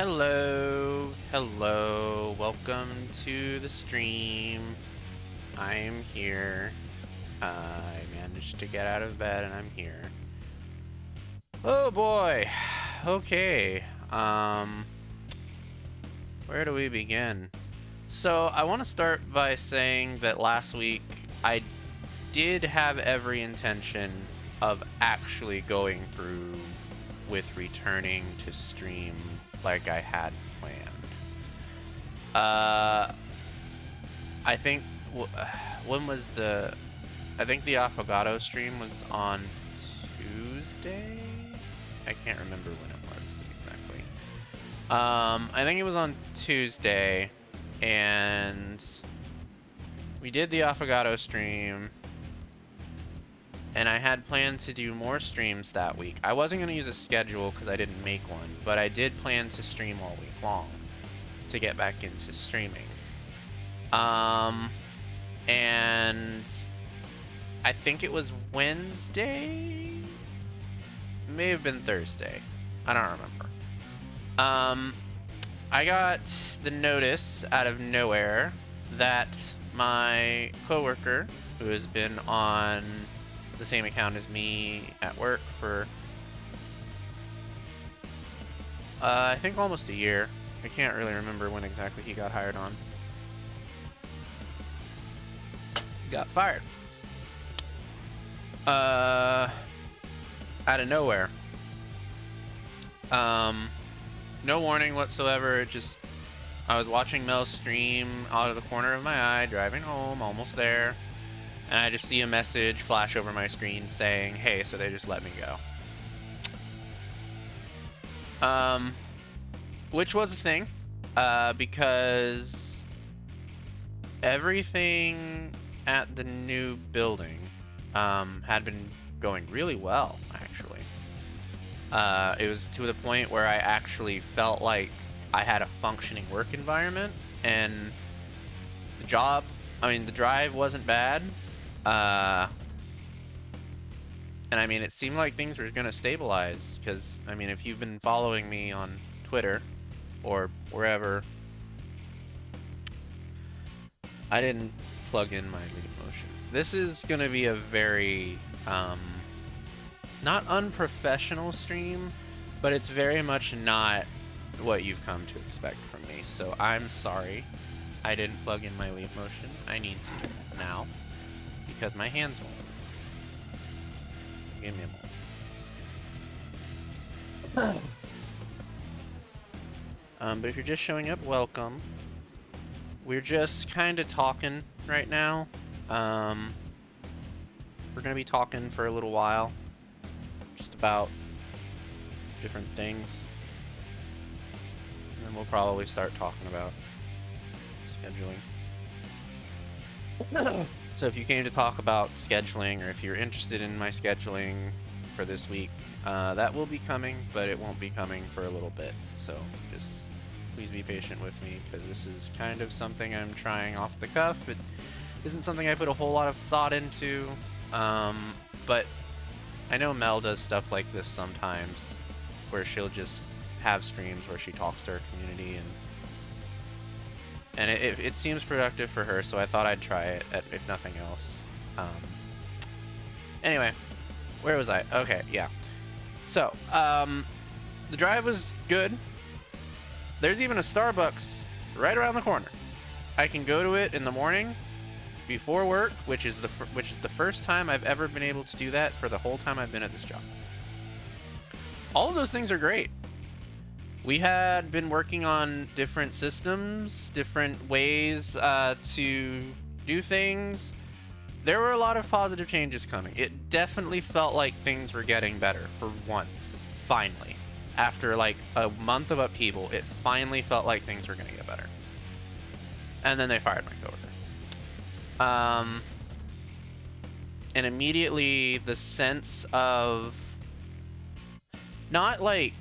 Hello, welcome to the stream. I'm here. I managed to get out of bed and I'm here. Oh boy. Okay. Where do we begin? So I want to start by saying that last week I did have every intention of actually going through with returning to stream like I had planned. I think when was I think the Affogato stream was on Tuesday. I can't remember when it was exactly. I think it was on Tuesday, and we did the Affogato stream. And I had planned to do more streams that week. I wasn't going to use a schedule because I didn't make one, but I did plan to stream all week long to get back into streaming. And I think it was Wednesday? It may have been Thursday. I don't remember. I got the notice out of nowhere that my coworker, who has been on the same account as me at work for I think almost a year. I can't really remember when exactly he got hired on. Got fired. Out of nowhere. No warning whatsoever. I was watching Mel's stream out of the corner of my eye, driving home, almost there. And I just see a message flash over my screen saying, hey, so they just let me go. Which was a thing, because everything at the new building had been going really well, actually. It was to the point where I actually felt like I had a functioning work environment, and the drive wasn't bad. And I mean, it seemed like things were going to stabilize because, I mean, if you've been following me on Twitter or wherever, I didn't plug in my lead motion. This is going to be a very, not unprofessional stream, but it's very much not what you've come to expect from me. So I'm sorry I didn't plug in my lead motion. I need to now, because my hands won't. Give me a moment. But if you're just showing up, welcome. We're just kind of talking right now. We're gonna be talking for a little while, just about different things. And then we'll probably start talking about scheduling. So if you came to talk about scheduling, or if you're interested in my scheduling for this week, that will be coming, but it won't be coming for a little bit. So just please be patient with me, because this is kind of something I'm trying off the cuff. It isn't something I put a whole lot of thought into, but I know Mel does stuff like this sometimes, where she'll just have streams where she talks to her community, and it seems productive for her, so I thought I'd try it, if nothing else. Anyway, where was I? Okay, yeah. So, the drive was good. There's even a Starbucks right around the corner. I can go to it in the morning before work, which is the first time I've ever been able to do that for the whole time I've been at this job. All of those things are great. We had been working on different systems, different ways to do things. There were a lot of positive changes coming. It definitely felt like things were getting better for once, finally. After like a month of upheaval, it finally felt like things were going to get better. And then they fired my coworker. And immediately the sense of not like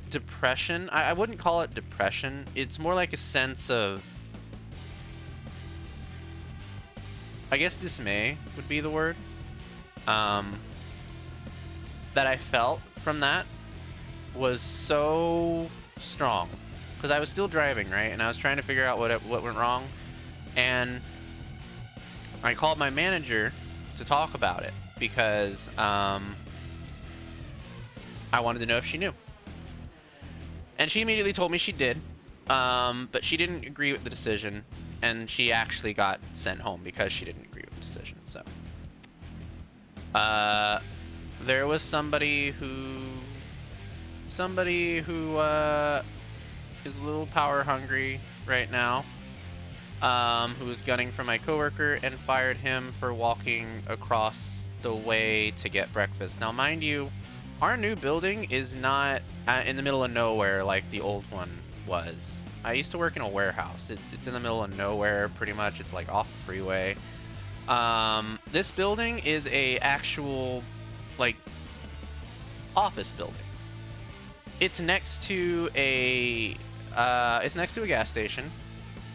depression. I wouldn't call it depression. It's more like a sense of, I guess, dismay would be the word, that I felt from that was so strong because I was still driving, right? And I was trying to figure out what went wrong. And I called my manager to talk about it because I wanted to know if she knew. And she immediately told me she did, but she didn't agree with the decision, and she actually got sent home because she didn't agree with the decision. So there was somebody who is a little power hungry right now, who was gunning for my coworker and fired him for walking across the way to get breakfast. Now, mind you, our new building is not in the middle of nowhere like the old one was. I used to work in a warehouse. It's in the middle of nowhere, pretty much. It's like off the freeway. This building is a actual, like, office building. It's next to a gas station.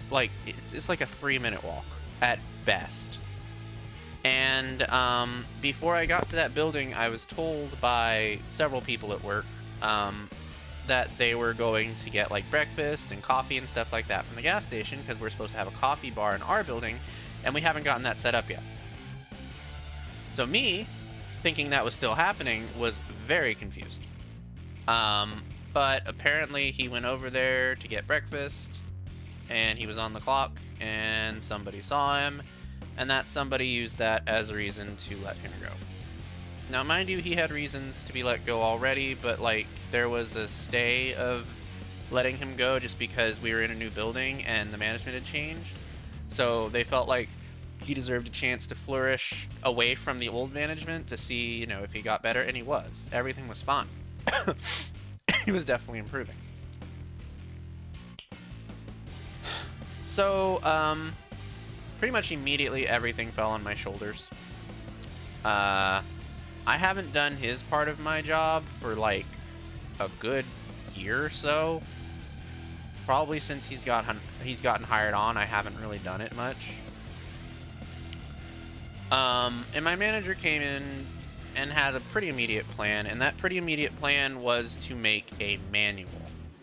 Like, it's like a 3-minute walk at best. And before I got to that building, I was told by several people at work that they were going to get like breakfast and coffee and stuff like that from the gas station because we're supposed to have a coffee bar in our building, and we haven't gotten that set up yet. So me, thinking that was still happening, was very confused. But apparently he went over there to get breakfast, and he was on the clock, and somebody saw him, and that somebody used that as a reason to let him go. Now, mind you, he had reasons to be let go already, but, like, there was a stay of letting him go just because we were in a new building and the management had changed. So they felt like he deserved a chance to flourish away from the old management to see, you know, if he got better, and he was. Everything was fine. He was definitely improving. So, pretty much immediately everything fell on my shoulders. I haven't done his part of my job for like a good year or so. Probably since he's gotten hired on, I haven't really done it much. And my manager came in and had a pretty immediate plan, and that pretty immediate plan was to make a manual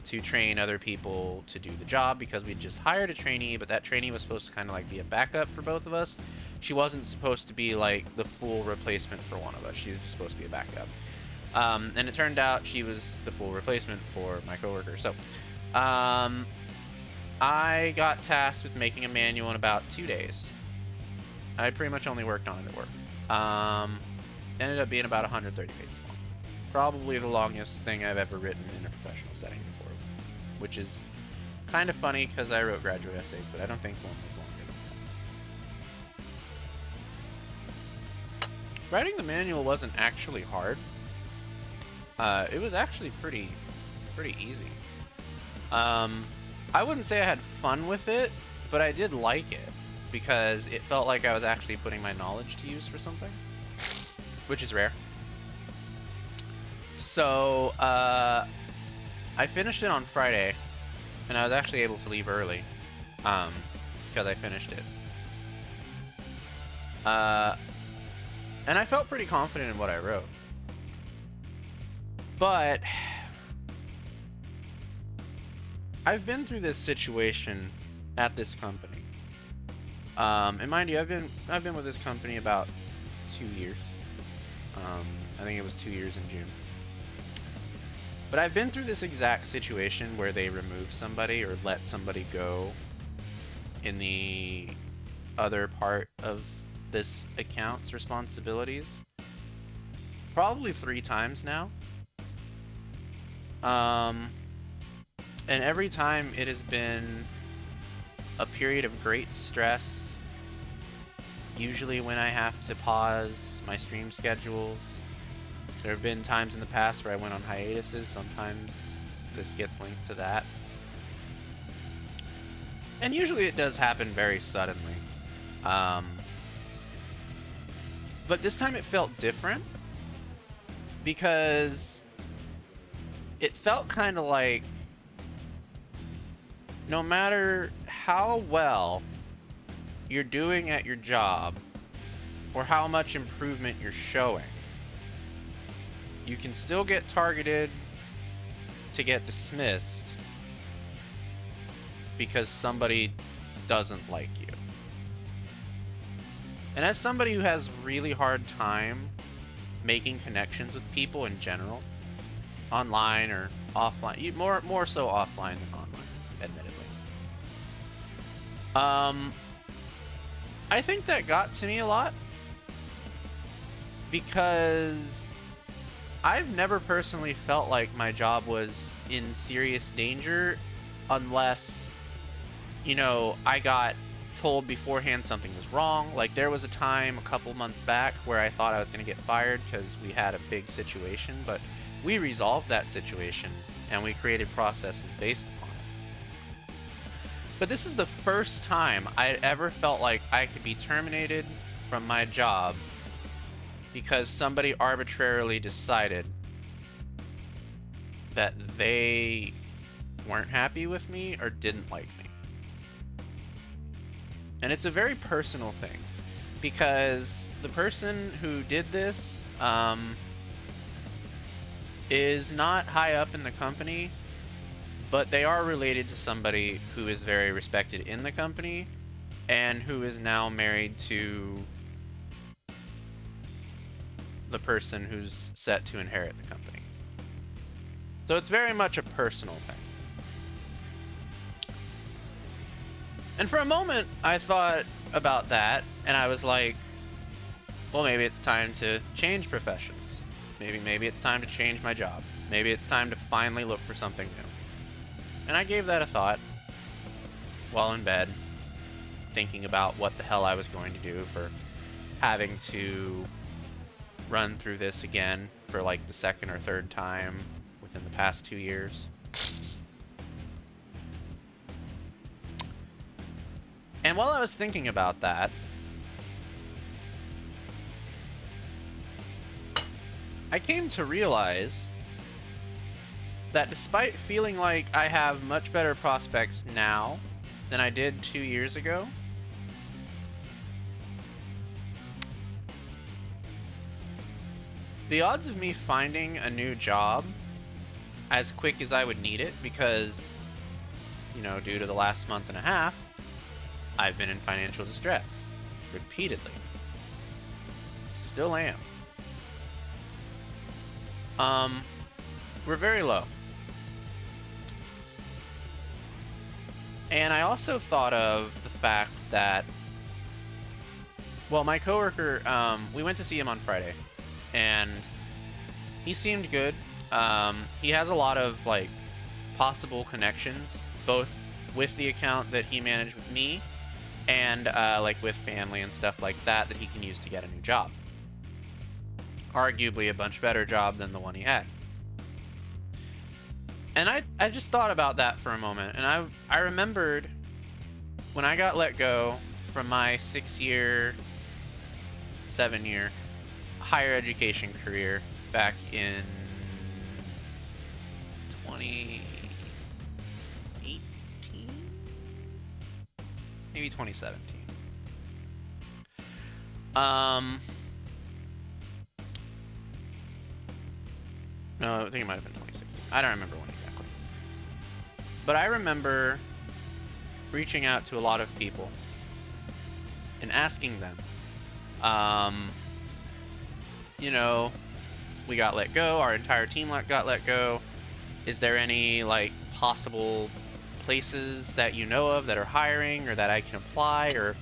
to train other people to do the job, because we just hired a trainee, but that trainee was supposed to kind of like be a backup for both of us. She wasn't supposed to be like the full replacement for one of us. She was just supposed to be a backup. And it turned out she was the full replacement for my coworker. So I got tasked with making a manual in about 2 days. I pretty much only worked on it at work. Ended up being about 130 pages long. Probably the longest thing I've ever written in a professional setting before, which is kind of funny because I wrote graduate essays, but I don't think one was longer than that. Writing the manual wasn't actually hard. It was actually pretty easy. I wouldn't say I had fun with it, but I did like it because it felt like I was actually putting my knowledge to use for something, which is rare. So, I finished it on Friday, and I was actually able to leave early, because I finished it. And I felt pretty confident in what I wrote. But I've been through this situation at this company. And mind you, I've been with this company about 2 years. I think it was 2 years in June. But I've been through this exact situation where they remove somebody or let somebody go in the other part of this account's responsibilities. Probably 3 times now. And every time it has been a period of great stress, usually when I have to pause my stream schedules. There have been times in the past where I went on hiatuses. Sometimes this gets linked to that. And usually it does happen very suddenly. But this time it felt different because it felt kind of like no matter how well you're doing at your job or how much improvement you're showing, you can still get targeted to get dismissed because somebody doesn't like you. And as somebody who has really hard time making connections with people in general, online or offline, more so offline than online, admittedly. I think that got to me a lot because I've never personally felt like my job was in serious danger unless, you know, I got told beforehand something was wrong. Like, there was a time a couple months back where I thought I was going to get fired because we had a big situation, but we resolved that situation and we created processes based upon it. But this is the first time I ever felt like I could be terminated from my job because somebody arbitrarily decided that they weren't happy with me or didn't like me. And it's a very personal thing because the person who did this is not high up in the company, but they are related to somebody who is very respected in the company and who is now married to the person who's set to inherit the company. So it's very much a personal thing. And for a moment, I thought about that, and I was like, well, maybe it's time to change professions. Maybe it's time to change my job. Maybe it's time to finally look for something new. And I gave that a thought while in bed, thinking about what the hell I was going to do for having to run through this again for like the second or third time within the past 2 years. And while I was thinking about that, I came to realize that despite feeling like I have much better prospects now than I did 2 years ago, the odds of me finding a new job as quick as I would need it, because, you know, due to the last month and a half, I've been in financial distress repeatedly. Still am. We're very low. And I also thought of the fact that, well, my coworker, we went to see him on Friday, and he seemed good. He has a lot of, like, possible connections, both with the account that he managed with me and, like, with family and stuff like that he can use to get a new job. Arguably a much better job than the one he had. And I just thought about that for a moment, and I remembered when I got let go from my 7-year higher education career back in 2018, maybe 2017. No, I think it might have been 2016. I don't remember when exactly. But I remember reaching out to a lot of people and asking them, you know, we got let go, our entire team got let go. Is there any, like, possible places that you know of that are hiring or that I can apply? Or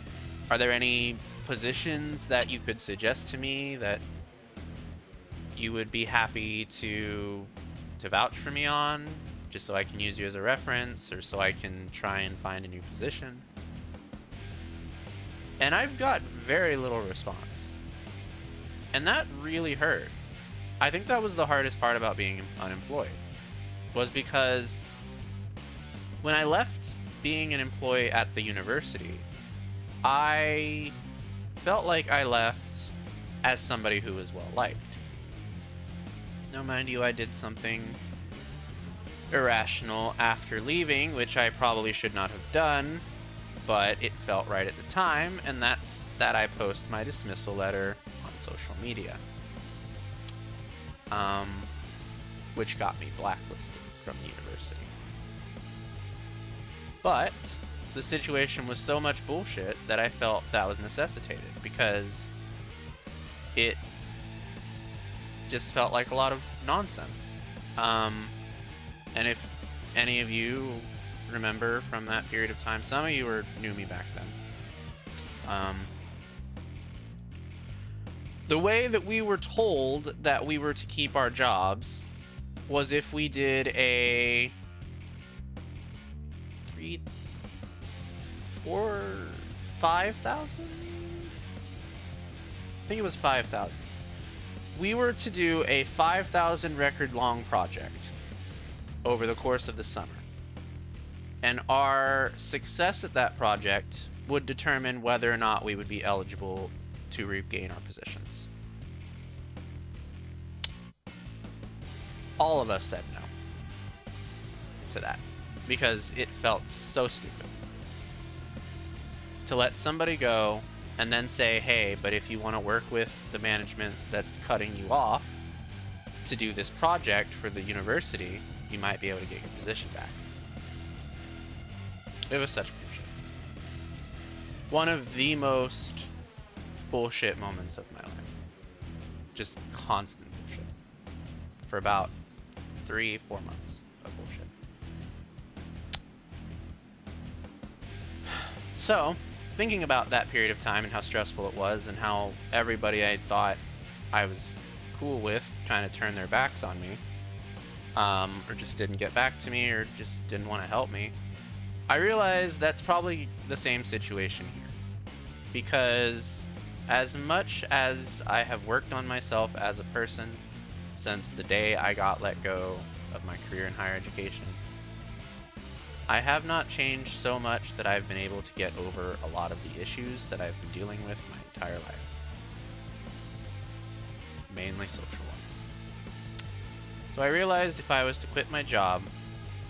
are there any positions that you could suggest to me that you would be happy to vouch for me on, just so I can use you as a reference, or so I can try and find a new position? And I've got very little response. And that really hurt. I think that was the hardest part about being unemployed, was because when I left being an employee at the university, I felt like I left as somebody who was well liked. Now, mind you, I did something irrational after leaving, which I probably should not have done, but it felt right at the time, and that's that I post my dismissal letter on social media. which got me blacklisted from the university. But the situation was so much bullshit that I felt that was necessitated, because it just felt like a lot of nonsense. And if any of you remember from that period of time, some of you knew me back then. The way that we were told that we were to keep our jobs was if we did a 5,000? I think it was 5,000. We were to do a 5,000 record long project over the course of the summer. And our success at that project would determine whether or not we would be eligible to regain our positions. All of us said no to that, because it felt so stupid to let somebody go and then say, hey, but if you want to work with the management that's cutting you off to do this project for the university, you might be able to get your position back. It was such bullshit. One of the most bullshit moments of my life. Just constant bullshit. For about 3-4 months of bullshit. So, thinking about that period of time and how stressful it was, and how everybody I thought I was cool with kind of turned their backs on me, or just didn't get back to me, or just didn't want to help me, I realized that's probably the same situation here. Because as much as I have worked on myself as a person since the day I got let go of my career in higher education, I have not changed so much that I've been able to get over a lot of the issues that I've been dealing with my entire life. Mainly social ones. So I realized if I was to quit my job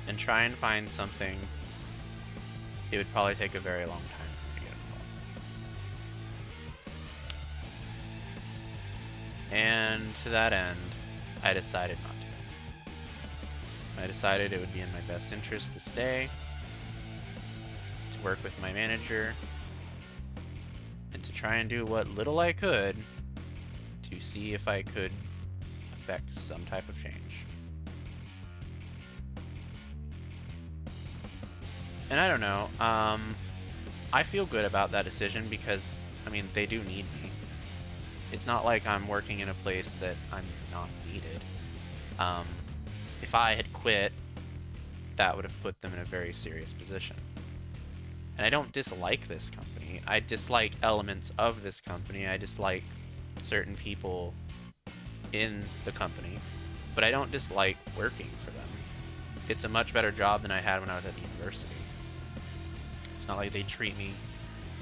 and try and find something, it would probably take a very long time for me to get involved. And to that end, I decided not to. I decided it would be in my best interest to stay, to work with my manager, and to try and do what little I could to see if I could affect some type of change. And I don't know, I feel good about that decision because, I mean, they do need me. It's not like I'm working in a place that I'm not needed. If I had quit, that would have put them in a very serious position. And I don't dislike this company. I dislike elements of this company. I dislike certain people in the company. But I don't dislike working for them. It's a much better job than I had when I was at the university. It's not like they treat me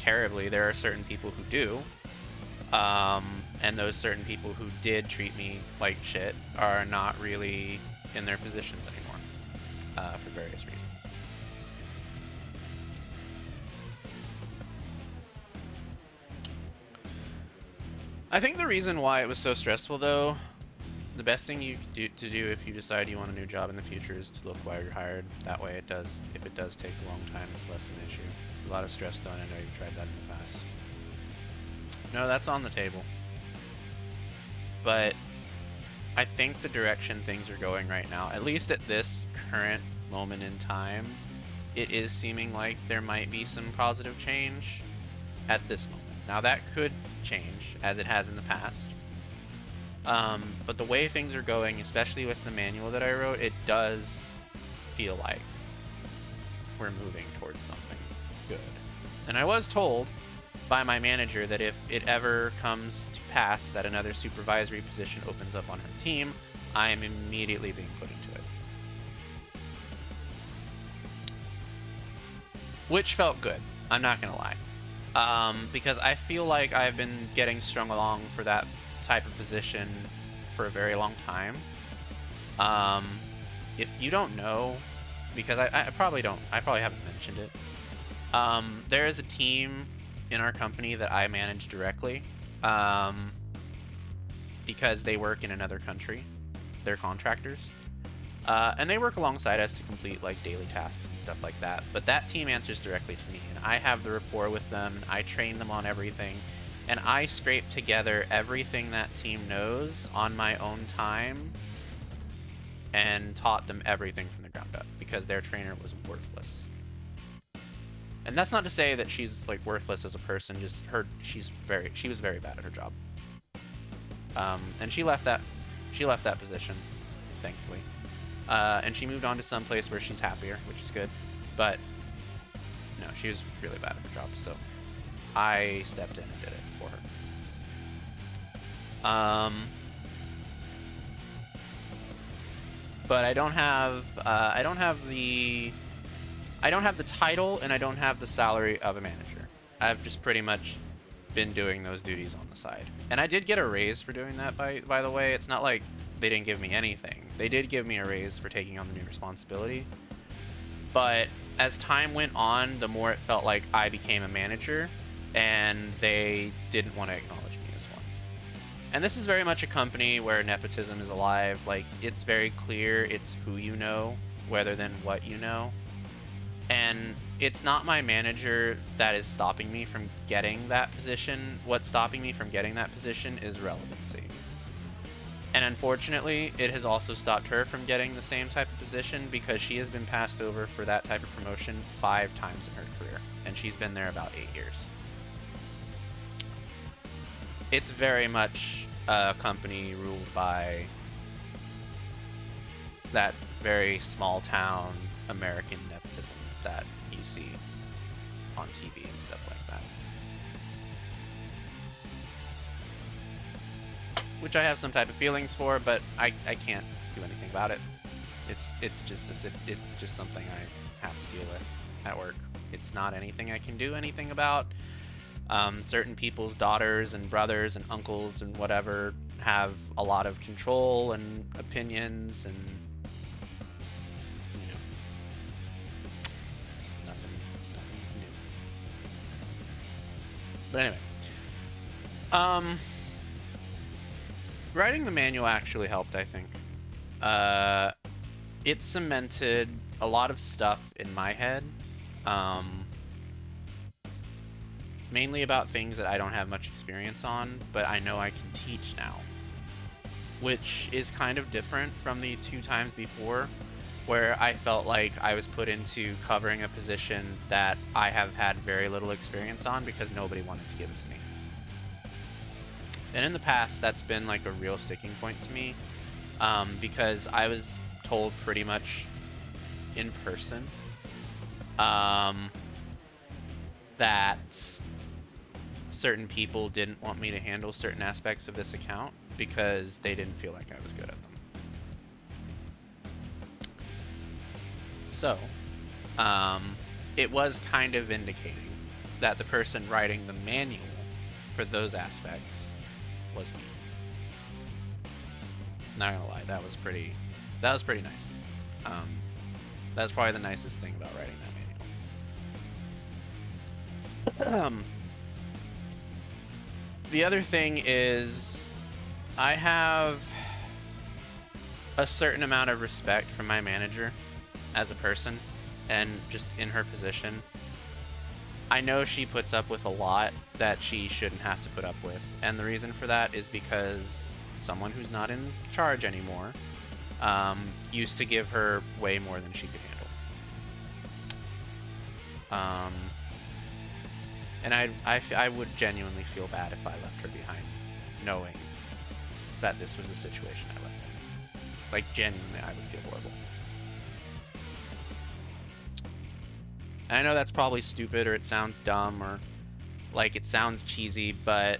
terribly. There are certain people who do. And those certain people who did treat me like shit are not really in their positions anymore, for various reasons. I think the reason why it was so stressful, though, the best thing you could do if you decide you want a new job in the future is to look while you're hired. That way it does, if it does take a long time, it's less an issue. There's a lot of stress, though, and I know you've tried that in the past. No, that's on the table. But I think the direction things are going right now, at least at this current moment in time, it is seeming like there might be some positive change at this moment. Now that could change, as it has in the past. But the way things are going, especially with the manual that I wrote, it does feel like we're moving towards something good. And I was told by my manager that if it ever comes to pass that another supervisory position opens up on her team, I am immediately being put into it. Which felt good, I'm not gonna lie. Because I feel like I've been getting strung along for that type of position for a very long time. If you don't know, because I probably haven't mentioned it, there is a team in our company that I manage directly, because they work in another country. They're contractors. And they work alongside us to complete like daily tasks and stuff like that. But that team answers directly to me, and I have the rapport with them. I train them on everything, and I scrape together everything that team knows on my own time and taught them everything from the ground up because their trainer was worthless. And that's not to say that she's like worthless as a person. Just she was very bad at her job. And she left that position, thankfully. And she moved on to some place where she's happier, which is good. But no, she was really bad at her job, so I stepped in and did it for her. But I don't have the title, and I don't have the salary of a manager. I've just pretty much been doing those duties on the side. And I did get a raise for doing that, by the way. It's not like they didn't give me anything. They did give me a raise for taking on the new responsibility. But as time went on, the more it felt like I became a manager, and they didn't want to acknowledge me as one. And this is very much a company where nepotism is alive. Like, it's very clear it's who you know, rather than what you know. And it's not my manager that is stopping me from getting that position. What's stopping me from getting that position is relevancy. And unfortunately, it has also stopped her from getting the same type of position because she has been passed over for that type of promotion 5 times in her career. And she's been there about 8 years. It's very much a company ruled by that very small town American nepotism that you see on TV and stuff like that. Which I have some type of feelings for, but I can't do anything about it. It's just something I have to deal with at work. It's not anything I can do anything about. Certain people's daughters and brothers and uncles and whatever have a lot of control and opinions, and you know, nothing new. But anyway, writing the manual actually helped, I think. It cemented a lot of stuff in my head. Mainly about things that I don't have much experience on, but I know I can teach now. Which is kind of different from the 2 times before, where I felt like I was put into covering a position that I have had very little experience on because nobody wanted to give it to me. And in the past, that's been like a real sticking point to me, because I was told pretty much in person that certain people didn't want me to handle certain aspects of this account because they didn't feel like I was good at them. So, it was kind of indicating that the person writing the manual for those aspects was me. Not gonna lie, that was pretty nice. That's probably the nicest thing about writing that manual. The other thing is, I have a certain amount of respect for my manager as a person and just in her position. I know she puts up with a lot that she shouldn't have to put up with, and the reason for that is because someone who's not in charge anymore used to give her way more than she could handle. And I would genuinely feel bad if I left her behind, knowing that this was the situation I left her in. Like, genuinely, I would feel horrible. And I know that's probably stupid, or it sounds dumb, or like it sounds cheesy, but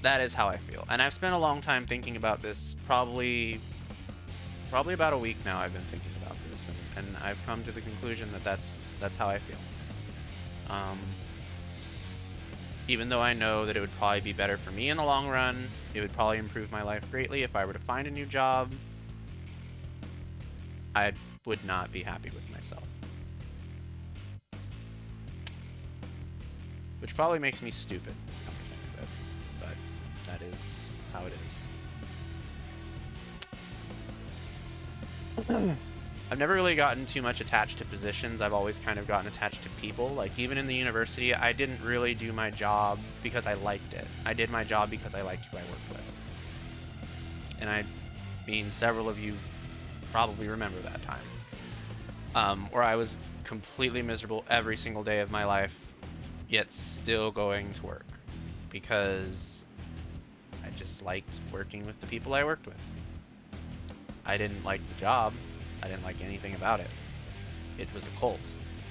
that is how I feel. And I've spent a long time thinking about this, probably about a week now I've been thinking about this, and I've come to the conclusion that that's how I feel. Even though I know that it would probably be better for me in the long run, it would probably improve my life greatly if I were to find a new job, I would not be happy with myself. Which probably makes me stupid, come to think of it, but that is how it is. I've never really gotten too much attached to positions. I've always kind of gotten attached to people. Like, even in the university, I didn't really do my job because I liked it. I did my job because I liked who I worked with. And I mean, several of you probably remember that time. Where I was completely miserable every single day of my life, yet still going to work. Because I just liked working with the people I worked with. I didn't like the job. I didn't like anything about it. It was a cult.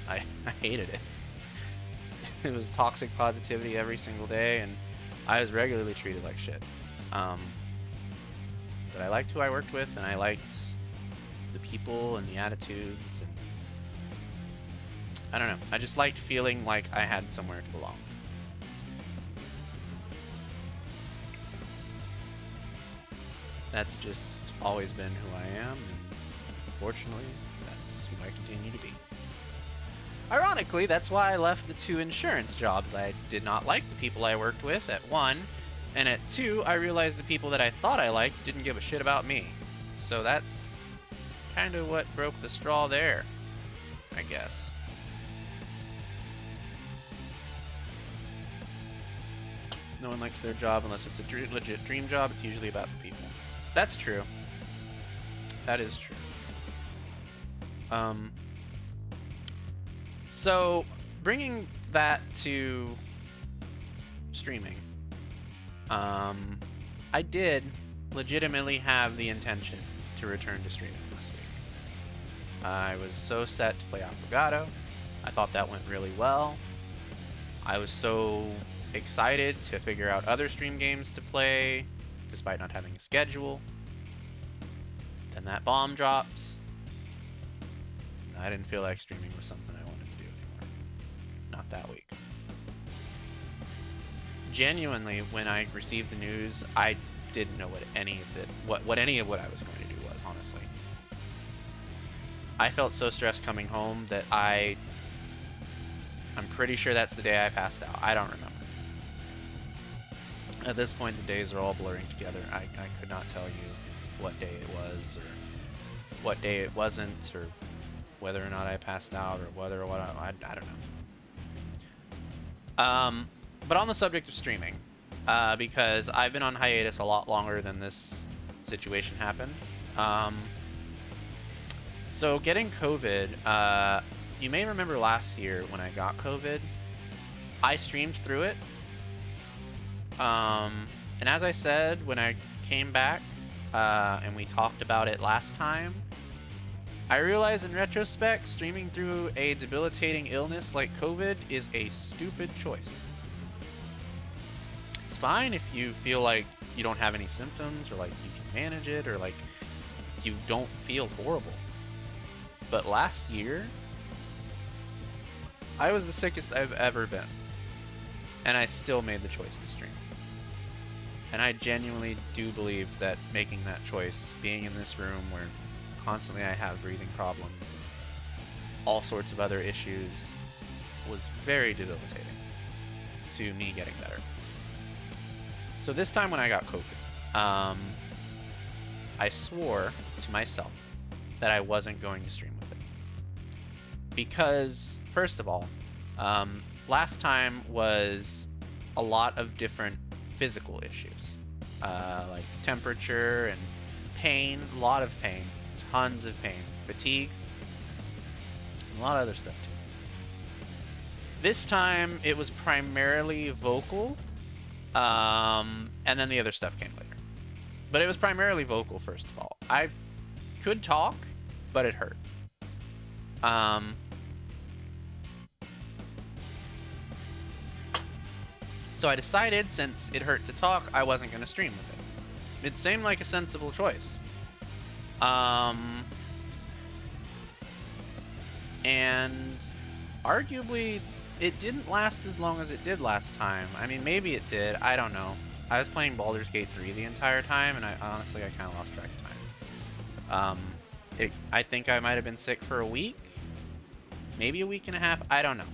I hated it. It was toxic positivity every single day, and I was regularly treated like shit. But I liked who I worked with, and I liked the people and the attitudes, and I don't know. I just liked feeling like I had somewhere to belong. So, that's just always been who I am, and fortunately, that's who I continue to be. Ironically, that's why I left the 2 insurance jobs. I did not like the people I worked with, at 1, and at 2, I realized the people that I thought I liked didn't give a shit about me. So that's kind of what broke the straw there, I guess. No one likes their job unless it's a legit dream job. It's usually about the people. That's true. That is true. So, bringing that to streaming, I did legitimately have the intention to return to streaming this week. I was so set to play Affogato. I thought that went really well. I was so excited to figure out other stream games to play, despite not having a schedule. Then that bomb dropped. I didn't feel like streaming was something I wanted to do anymore. Not that week. Genuinely, when I received the news, I didn't know what any of what I was going to do was, honestly. I felt so stressed coming home that I'm pretty sure that's the day I passed out. I don't remember. At this point, the days are all blurring together. I could not tell you what day it was, or what day it wasn't, or whether or not I passed out, or whether or what I don't know. But on the subject of streaming, because I've been on hiatus a lot longer than this situation happened. So getting COVID, you may remember last year when I got COVID, I streamed through it. And as I said, when I came back, and we talked about it last time, I realize in retrospect, streaming through a debilitating illness like COVID is a stupid choice. It's fine if you feel like you don't have any symptoms, or like you can manage it, or like you don't feel horrible. But last year, I was the sickest I've ever been. And I still made the choice to stream. And I genuinely do believe that making that choice, being in this room where constantly I have breathing problems and all sorts of other issues, was very debilitating to me getting better. So this time when I got COVID, I swore to myself that I wasn't going to stream with it. Because, first of all, last time was a lot of different physical issues. Like temperature and pain, a lot of pain, tons of pain, fatigue, and a lot of other stuff too. This time it was primarily vocal, and then the other stuff came later. But it was primarily vocal, first of all. I could talk, but it hurt. So I decided, since it hurt to talk, I wasn't going to stream with it. It seemed like a sensible choice. And arguably, it didn't last as long as it did last time. I mean, maybe it did. I don't know. I was playing Baldur's Gate 3 the entire time, and I kind of lost track of time. I think I might have been sick for a week. Maybe a week and a half. I don't know.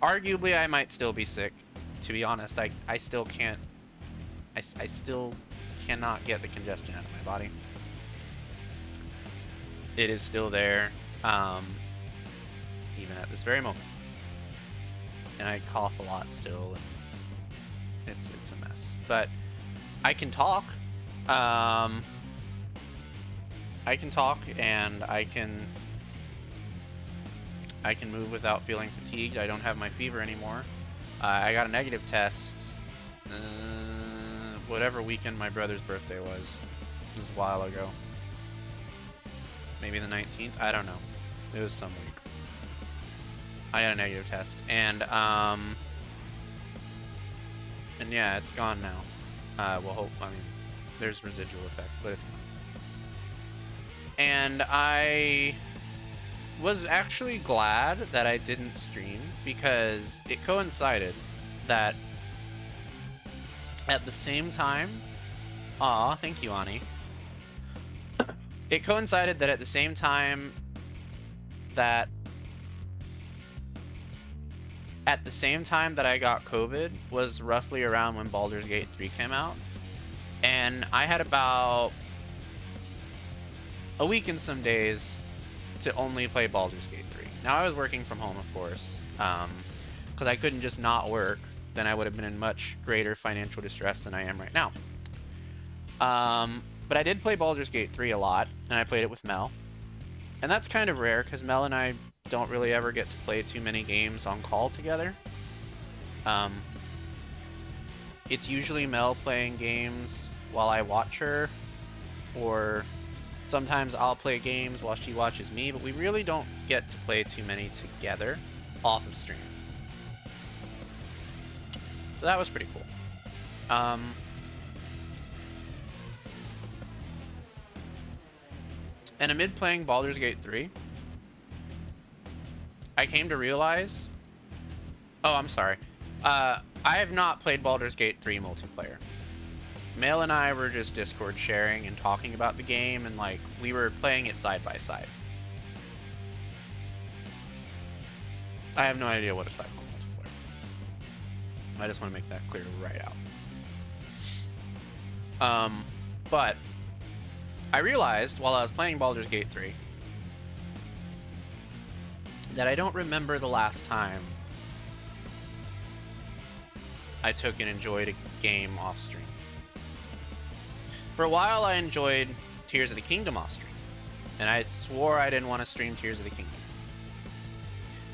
Arguably, I might still be sick. To be honest, I still can't. I still cannot get the congestion out of my body. It is still there, even at this very moment. And I cough a lot still, and it's a mess. But I can talk. I can talk, and I can move without feeling fatigued. I don't have my fever anymore. I got a negative test whatever weekend my brother's birthday was. It was a while ago. Maybe the 19th? I don't know. It was some week. I got a negative test. And yeah, it's gone now. I mean, there's residual effects, but it's gone. And I was actually glad that I didn't stream, because it coincided that at the same time... Aw, thank you, Ani. It coincided that at the same time that... At the same time that I got COVID was roughly around when Baldur's Gate 3 came out. And I had about a week and some days to only play Baldur's Gate 3. Now, I was working from home, of course, because I couldn't just not work. Then I would have been in much greater financial distress than I am right now. But I did play Baldur's Gate 3 a lot, and I played it with Mel. And that's kind of rare, because Mel and I don't really ever get to play too many games on call together. It's usually Mel playing games while I watch her, or sometimes I'll play games while she watches me, but we really don't get to play too many together off of stream. So that was pretty cool. And amid playing Baldur's Gate 3, I came to realize... Oh, I'm sorry. I have not played Baldur's Gate 3 multiplayer. Mail and I were just Discord sharing and talking about the game, and like, we were playing it side by side. I have no idea what it's like on multiplayer. I just want to make that clear right out. But I realized while I was playing Baldur's Gate 3 that I don't remember the last time I took and enjoyed a game off stream. For a while, I enjoyed Tears of the Kingdom off stream, and I swore I didn't want to stream Tears of the Kingdom.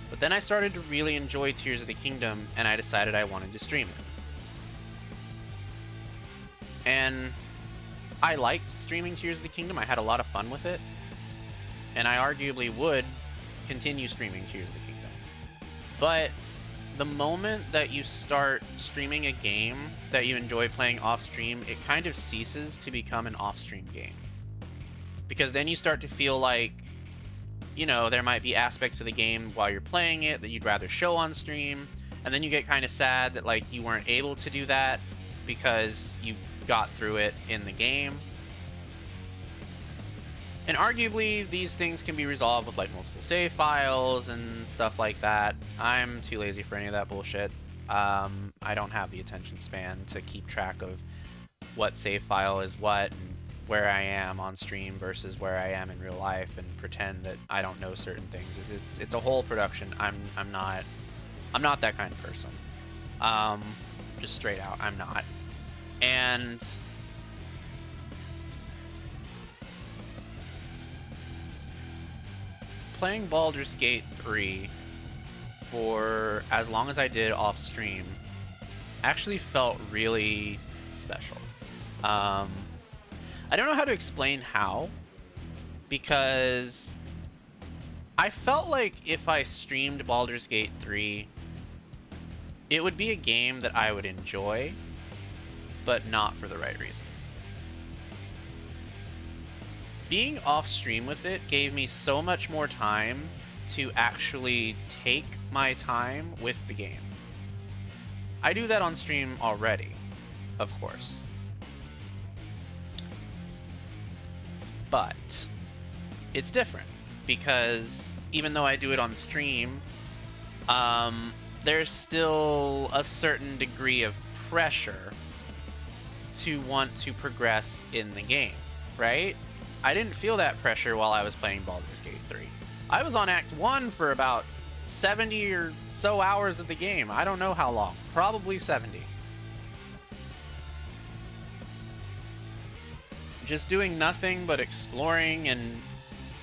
But then I started to really enjoy Tears of the Kingdom, and I decided I wanted to stream it. And I liked streaming Tears of the Kingdom. I had a lot of fun with it, and I arguably would continue streaming Tears of the Kingdom. But the moment that you start streaming a game that you enjoy playing off stream, it kind of ceases to become an off stream game. Because then you start to feel like, you know, there might be aspects of the game while you're playing it that you'd rather show on stream, and then you get kind of sad that like you weren't able to do that because you got through it in the game. And arguably, these things can be resolved with like multiple save files and stuff like that. I'm too lazy for any of that bullshit. I don't have the attention span to keep track of what save file is what and where I am on stream versus where I am in real life, and pretend that I don't know certain things. It's a whole production. I'm not that kind of person. Just straight out, I'm not. And playing Baldur's Gate 3 for as long as I did off stream actually felt really special. I don't know how to explain how, because I felt like if I streamed Baldur's Gate 3, it would be a game that I would enjoy, but not for the right reasons. Being off stream with it gave me so much more time to actually take my time with the game. I do that on stream already, of course. But it's different, because even though I do it on stream, there's still a certain degree of pressure to want to progress in the game, right? I didn't feel that pressure while I was playing Baldur's Gate 3. I was on Act 1 for about 70 or so hours of the game. I don't know how long. Probably 70. Just doing nothing but exploring, and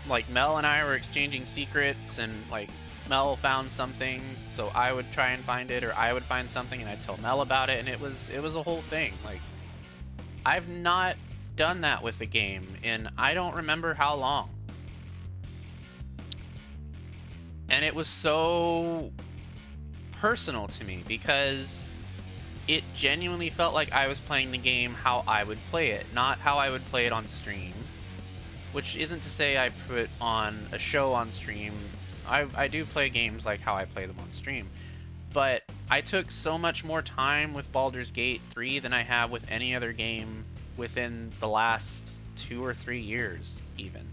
like Mel and I were exchanging secrets, and like Mel found something, so I would try and find it, or I would find something and I'd tell Mel about it, and it was a whole thing. Like, I've not done that with the game in I don't remember how long. And it was so personal to me because it genuinely felt like I was playing the game how I would play it, not how I would play it on stream. Which isn't to say I put on a show on stream. I do play games like how I play them on stream. But I took so much more time with Baldur's Gate 3 than I have with any other game within the last 2 or 3 years, even.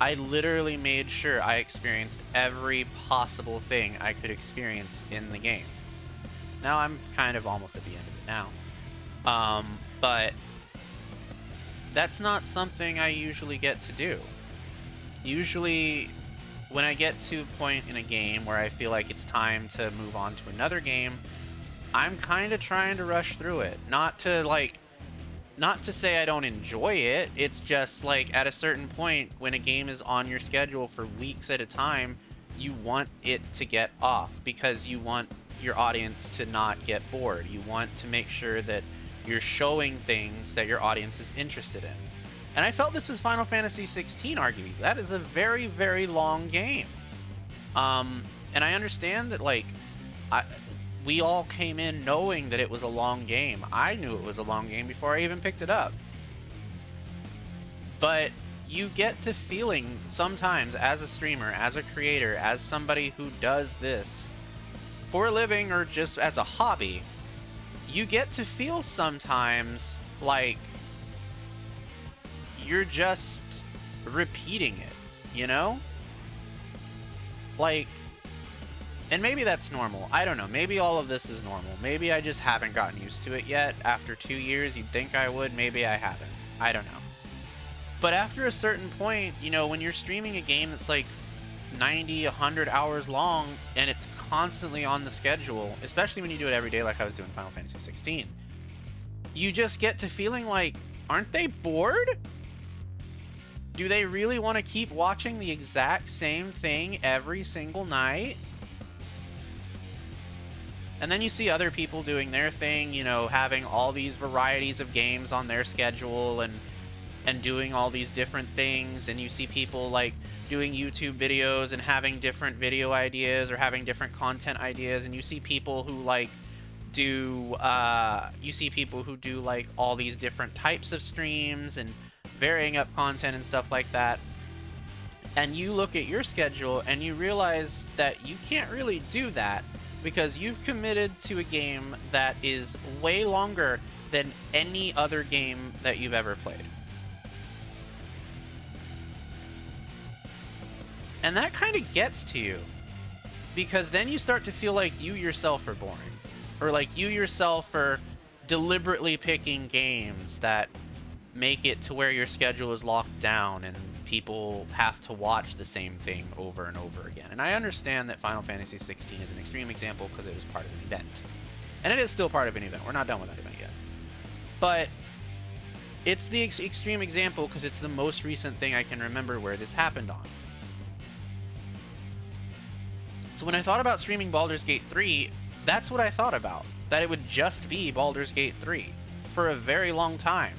I literally made sure I experienced every possible thing I could experience in the game. Now I'm kind of almost at the end of it now. But that's not something I usually get to do. Usually, when I get to a point in a game where I feel like it's time to move on to another game, I'm kind of trying to rush through it. Not to say I don't enjoy it, it's just like at a certain point when a game is on your schedule for weeks at a time, you want it to get off because you want your audience to not get bored. You want to make sure that you're showing things that your audience is interested in. And I felt this was Final Fantasy 16 arguably. That is a very, very long game. And I understand that, like, we all came in knowing that it was a long game. I knew it was a long game before I even picked it up. But you get to feeling sometimes as a streamer, as a creator, as somebody who does this for a living or just as a hobby, you get to feel sometimes like you're just repeating it, you know? Like, and maybe that's normal. I don't know. Maybe all of this is normal. Maybe I just haven't gotten used to it yet. After 2 years, you'd think I would. Maybe I haven't. I don't know. But after a certain point, you know, when you're streaming a game that's like 90, 100 hours long, and it's constantly on the schedule, especially when you do it every day like I was doing Final Fantasy 16, you just get to feeling like, aren't they bored? Do they really want to keep watching the exact same thing every single night? And then you see other people doing their thing, you know, having all these varieties of games on their schedule and doing all these different things, and you see people like doing YouTube videos and having different video ideas or having different content ideas, and you see people who like do like all these different types of streams and varying up content and stuff like that. And you look at your schedule and you realize that you can't really do that because you've committed to a game that is way longer than any other game that you've ever played. And that kind of gets to you, because then you start to feel like you yourself are boring, or like you yourself are deliberately picking games that make it to where your schedule is locked down and people have to watch the same thing over and over again. And I understand that Final Fantasy 16 is an extreme example because it was part of an event. And it is still part of an event. We're not done with that event yet. But it's the extreme example because it's the most recent thing I can remember where this happened on. So when I thought about streaming Baldur's Gate 3, that's what I thought about. That it would just be Baldur's Gate 3 for a very long time.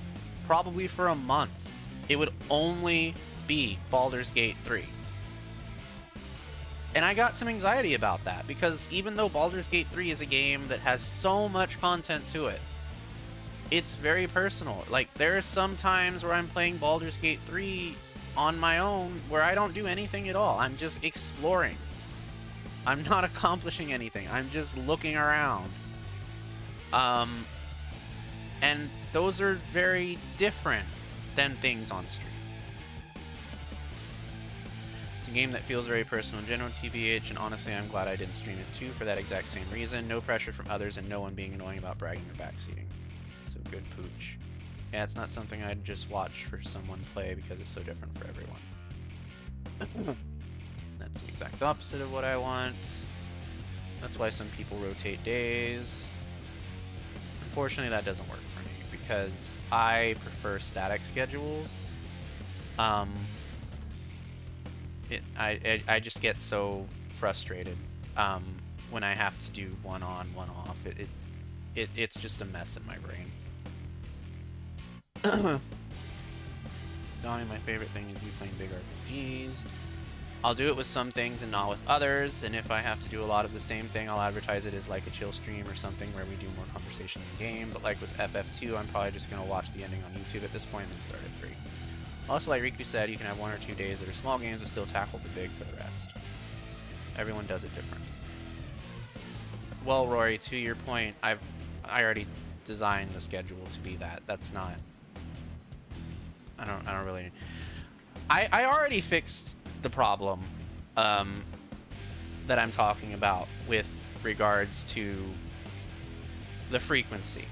Probably for a month. It would only be Baldur's Gate 3. And I got some anxiety about that, because even though Baldur's Gate 3 is a game that has so much content to it, it's very personal. Like, there are some times where I'm playing Baldur's Gate 3 on my own where I don't do anything at all. I'm just exploring. I'm not accomplishing anything. I'm just looking around. And those are very different than things on stream. It's a game that feels very personal and genuine, TBH, and honestly, I'm glad I didn't stream it too for that exact same reason. No pressure from others and no one being annoying about bragging or backseating. So good pooch. Yeah, it's not something I'd just watch for someone play because it's so different for everyone. That's the exact opposite of what I want. That's why some people rotate days. Unfortunately, that doesn't work for me because I prefer static schedules. I just get so frustrated when I have to do one on, one off. It's just a mess in my brain. Donnie, my favorite thing is you playing big RPGs. I'll do it with some things and not with others, and if I have to do a lot of the same thing, I'll advertise it as like a chill stream or something where we do more conversation in game. But like with FF2, I'm probably just going to watch the ending on YouTube at this point and then start at 3. Also, like Riku said, you can have 1 or 2 days that are small games but still tackle the big for the rest. Everyone does it different. Well, Rory, to your point, I already designed the schedule to be that. That's not... I don't really... I already fixed the problem that I'm talking about with regards to the frequency.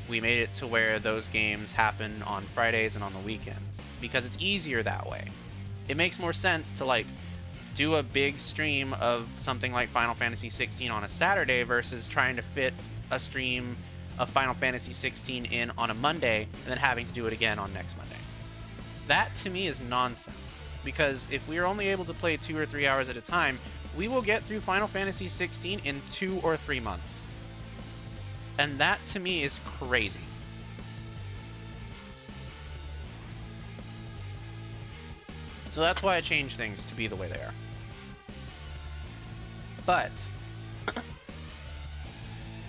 We made it to where those games happen on Fridays and on the weekends because it's easier that way. It makes more sense to like do a big stream of something like Final Fantasy 16 on a Saturday versus trying to fit a stream of Final Fantasy 16 in on a Monday and then having to do it again on next Monday. That to me is nonsense, because if we are only able to play 2 or 3 hours at a time, we will get through Final Fantasy 16 in 2 or 3 months. And that to me is crazy. So that's why I changed things to be the way they are. But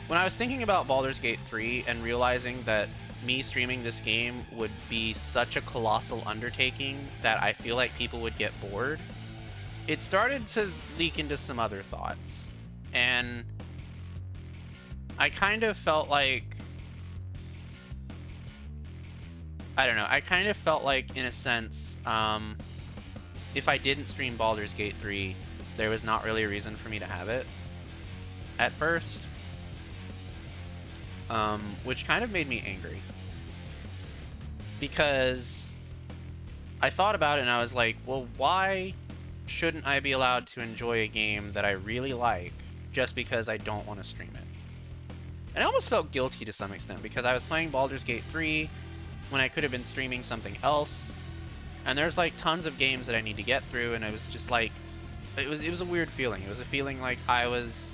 when I was thinking about Baldur's Gate 3 and realizing that me streaming this game would be such a colossal undertaking that I feel like people would get bored, it started to leak into some other thoughts. And I kind of felt like... I don't know. I kind of felt like, in a sense, if I didn't stream Baldur's Gate 3, there was not really a reason for me to have it at first. Which kind of made me angry. Because I thought about it and I was like, well, why shouldn't I be allowed to enjoy a game that I really like just because I don't want to stream it? And I almost felt guilty to some extent because I was playing Baldur's Gate 3 when I could have been streaming something else. And there's like tons of games that I need to get through, and I was just like, it was a weird feeling. It was a feeling like I was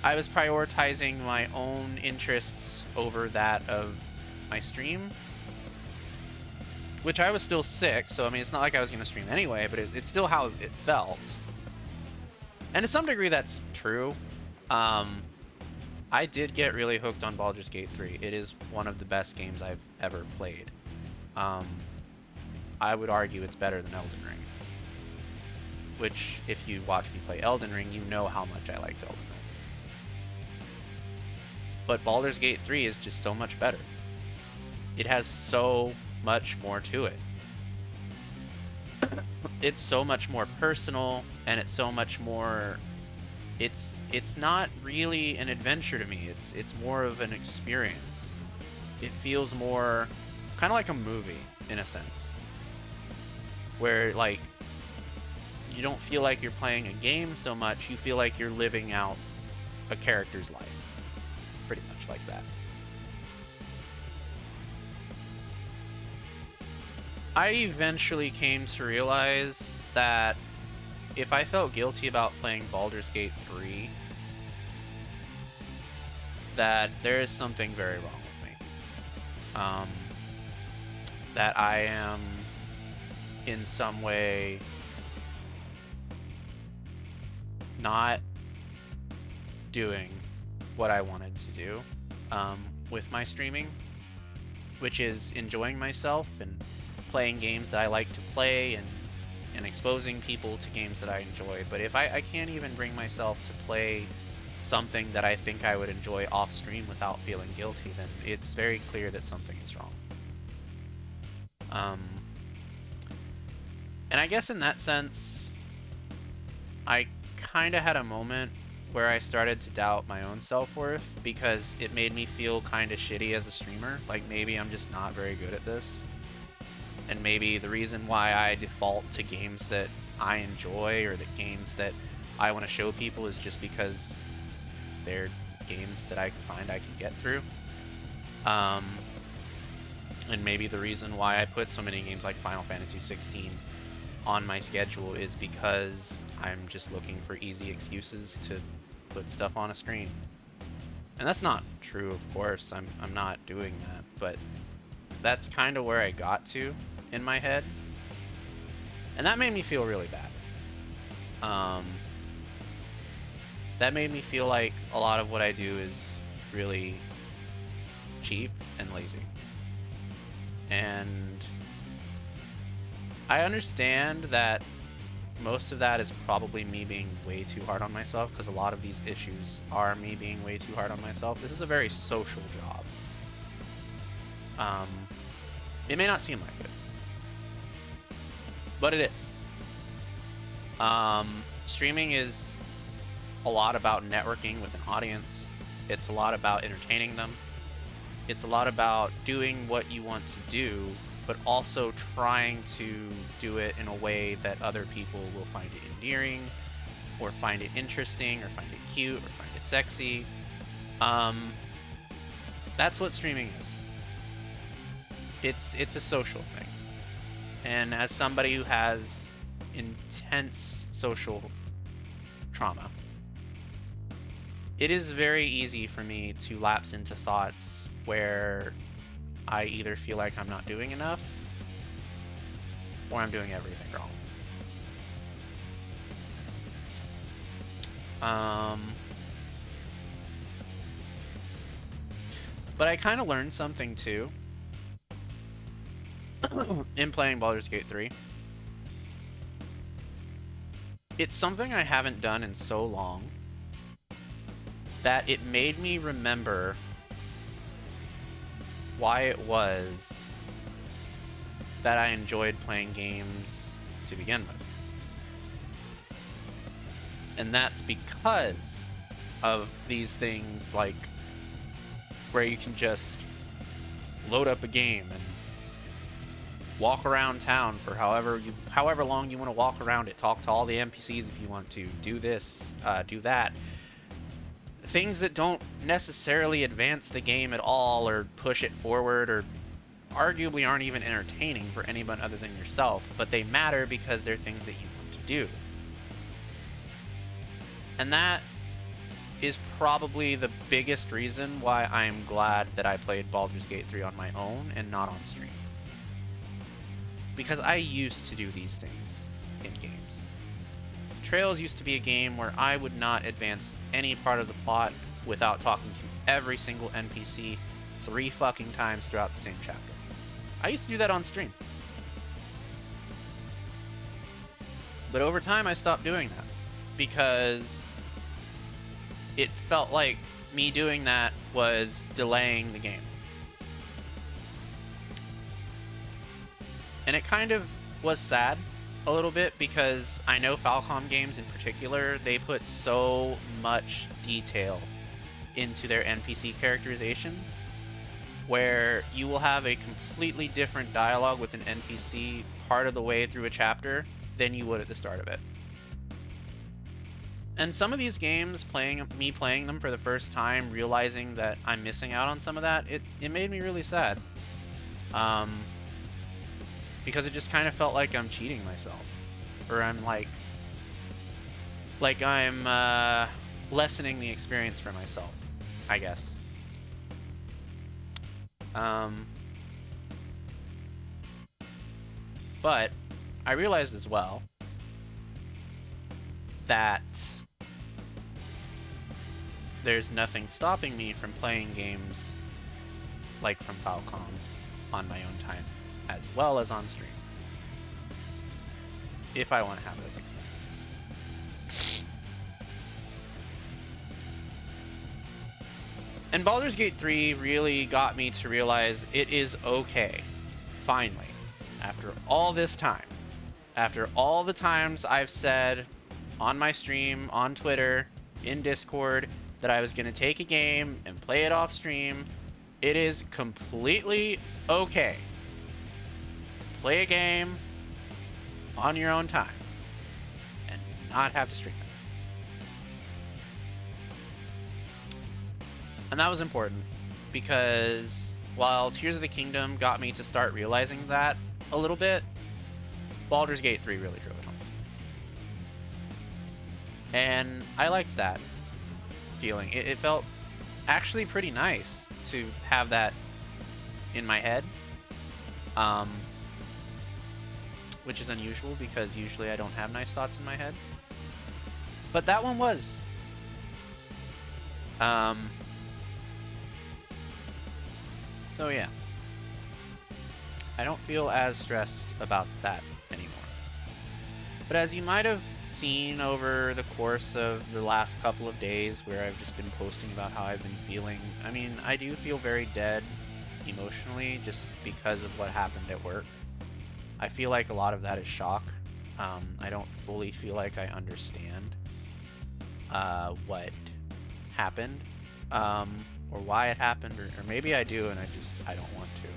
prioritizing my own interests over that of my stream, which I was still sick, so I mean it's not like I was going to stream anyway, but it's still how it felt. And to some degree that's true. I did get really hooked on Baldur's Gate 3. It is one of the best games I've ever played. I would argue it's better than Elden Ring, which if you watch me play Elden Ring, you know how much I liked Elden Ring. But Baldur's Gate 3 is just so much better. It has so much more to it. It's so much more personal, and it's so much more... It's not really an adventure to me. It's more of an experience. It feels more kind of like a movie, in a sense. Where, like, you don't feel like you're playing a game so much, you feel like you're living out a character's life. Pretty much like that. I eventually came to realize that if I felt guilty about playing Baldur's Gate 3, that there is something very wrong with me. That I am in some way not doing what I wanted to do with my streaming, which is enjoying myself and playing games that I like to play and exposing people to games that I enjoy. But if I can't even bring myself to play something that I think I would enjoy off stream without feeling guilty, then it's very clear that something is wrong. And I guess in that sense, I kind of had a moment where I started to doubt my own self-worth, because it made me feel kind of shitty as a streamer. Like, maybe I'm just not very good at this. And maybe the reason why I default to games that I enjoy, or the games that I want to show people, is just because they're games that I find I can get through. And maybe the reason why I put so many games like Final Fantasy 16 on my schedule is because I'm just looking for easy excuses to put stuff on a screen. And that's not true, of course. I'm not doing that, but that's kind of where I got to in my head. And that made me feel really bad. That made me feel like a lot of what I do is really cheap and lazy. And I understand that most of that is probably me being way too hard on myself, because a lot of these issues are me being way too hard on myself. This is a very social job. It may not seem like it, but it is. Streaming is a lot about networking with an audience. It's a lot about entertaining them. It's a lot about doing what you want to do, but also trying to do it in a way that other people will find it endearing, or find it interesting, or find it cute, or find it sexy. That's what streaming is. It's a social thing. And as somebody who has intense social trauma, it is very easy for me to lapse into thoughts where I either feel like I'm not doing enough, or I'm doing everything wrong. But I kind of learned something too in playing Baldur's Gate 3. It's something I haven't done in so long that it made me remember why it was that I enjoyed playing games to begin with. And that's because of these things, like where you can just load up a game and walk around town for however long you want to walk around it, talk to all the NPCs if you want to, do this, do that. Things that don't necessarily advance the game at all, or push it forward, or arguably aren't even entertaining for anyone other than yourself, but they matter because they're things that you want to do. And that is probably the biggest reason why I'm glad that I played Baldur's Gate 3 on my own and not on stream. Because I used to do these things in games. Trails used to be a game where I would not advance any part of the plot without talking to every single NPC 3 fucking times throughout the same chapter. I used to do that on stream. But over time I stopped doing that, because it felt like me doing that was delaying the game. And it kind of was sad a little bit, because I know Falcom games in particular, they put so much detail into their NPC characterizations, where you will have a completely different dialogue with an NPC part of the way through a chapter than you would at the start of it. And some of these games, me playing them for the first time, realizing that I'm missing out on some of that, it made me really sad. Because it just kind of felt like I'm cheating myself. Or I'm like I'm lessening the experience for myself, I guess. But I realized as well that there's nothing stopping me from playing games like from Falcom on my own time, as well as on stream, if I want to have those experiences. And Baldur's Gate 3 really got me to realize it is okay, finally, after all this time, after all the times I've said on my stream, on Twitter, in Discord that I was going to take a game and play it off stream. It is completely okay to play a game on your own time and not have to stream it. And that was important because while Tears of the Kingdom got me to start realizing that a little bit, Baldur's Gate 3 really drove it home. And I liked that feeling. It felt actually pretty nice to have that in my head, which is unusual because usually I don't have nice thoughts in my head. But that one was. So yeah, I don't feel as stressed about that anymore. But as you might have seen over the course of the last couple of days where I've just been posting about how I've been feeling, I mean, I do feel very dead emotionally just because of what happened at work. I feel like a lot of that is shock. I don't fully feel like I understand what happened, or why it happened, or maybe I do and I don't want to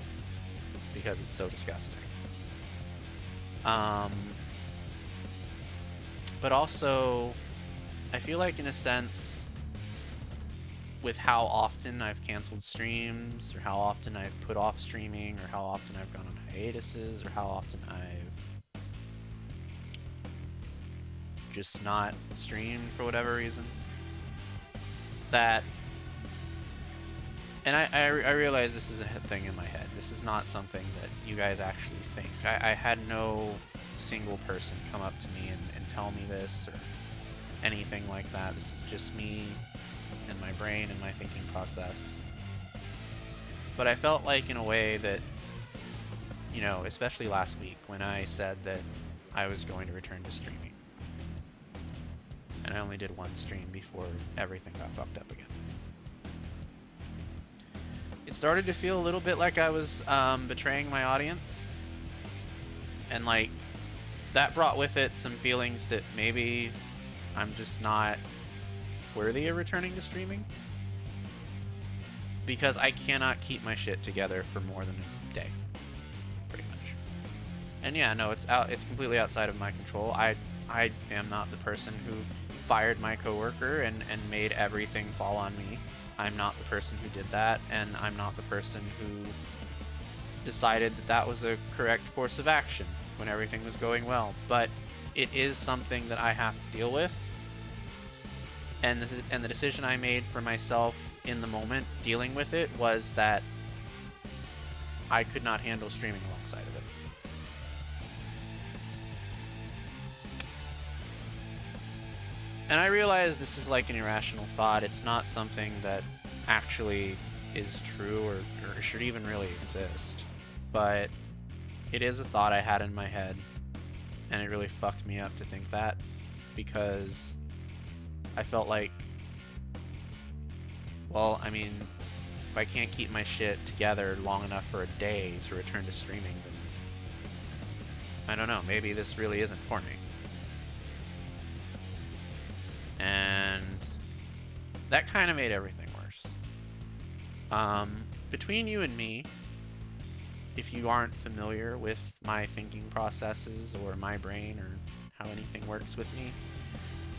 because it's so disgusting. But also, I feel like in a sense, with how often I've canceled streams, or how often I've put off streaming, or how often I've gone on hiatuses, or how often I've just not streamed for whatever reason, that, and I realize this is a thing in my head. This is not something that you guys actually think. I had no single person come up to me and tell me this or anything like that. This is just me and my brain and my thinking process. But I felt like in a way that, you know, especially last week when I said that I was going to return to streaming. And I only did one stream before everything got fucked up again. It started to feel a little bit like I was betraying my audience. And like, that brought with it some feelings that maybe I'm just not worthy of returning to streaming. Because I cannot keep my shit together for more than a day. Pretty much. And yeah, no, it's completely outside of my control. I am not the person who fired my coworker and made everything fall on me. I'm not the person who did that, and I'm not the person who decided that that was a correct course of action when everything was going well. But it is something that I have to deal with. And the decision I made for myself in the moment dealing with it was that I could not handle streaming alongside of it. And I realize this is like an irrational thought. It's not something that actually is true or should even really exist. But it is a thought I had in my head, and it really fucked me up to think that, because I felt like, well, I mean, if I can't keep my shit together long enough for a day to return to streaming, then I don't know, maybe this really isn't for me. And that kind of made everything worse. Between you and me, if you aren't familiar with my thinking processes or my brain or how anything works with me,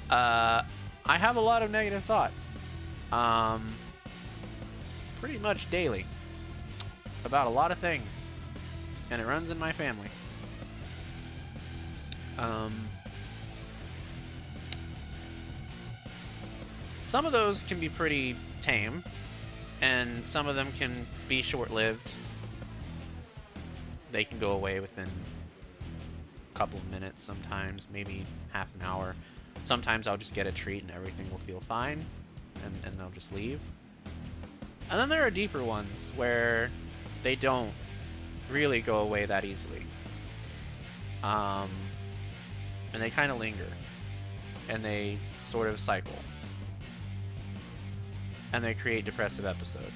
I have a lot of negative thoughts. Pretty much daily. About a lot of things. And it runs in my family. Some of those can be pretty tame, and some of them can be short-lived. They can go away within a couple of minutes sometimes, maybe half an hour. Sometimes I'll just get a treat and everything will feel fine, and they'll just leave. And then there are deeper ones where they don't really go away that easily. And they kind of linger, and they sort of cycle. And they create depressive episodes.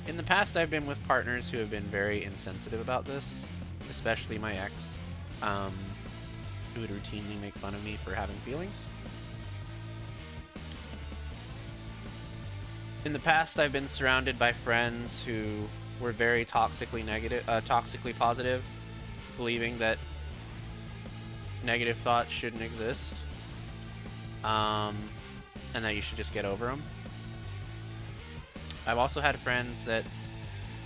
In the past, I've been with partners who have been very insensitive about this, especially my ex. who would routinely make fun of me for having feelings. In the past, I've been surrounded by friends who were very toxically positive, believing that negative thoughts shouldn't exist, and that you should just get over them. I've also had friends that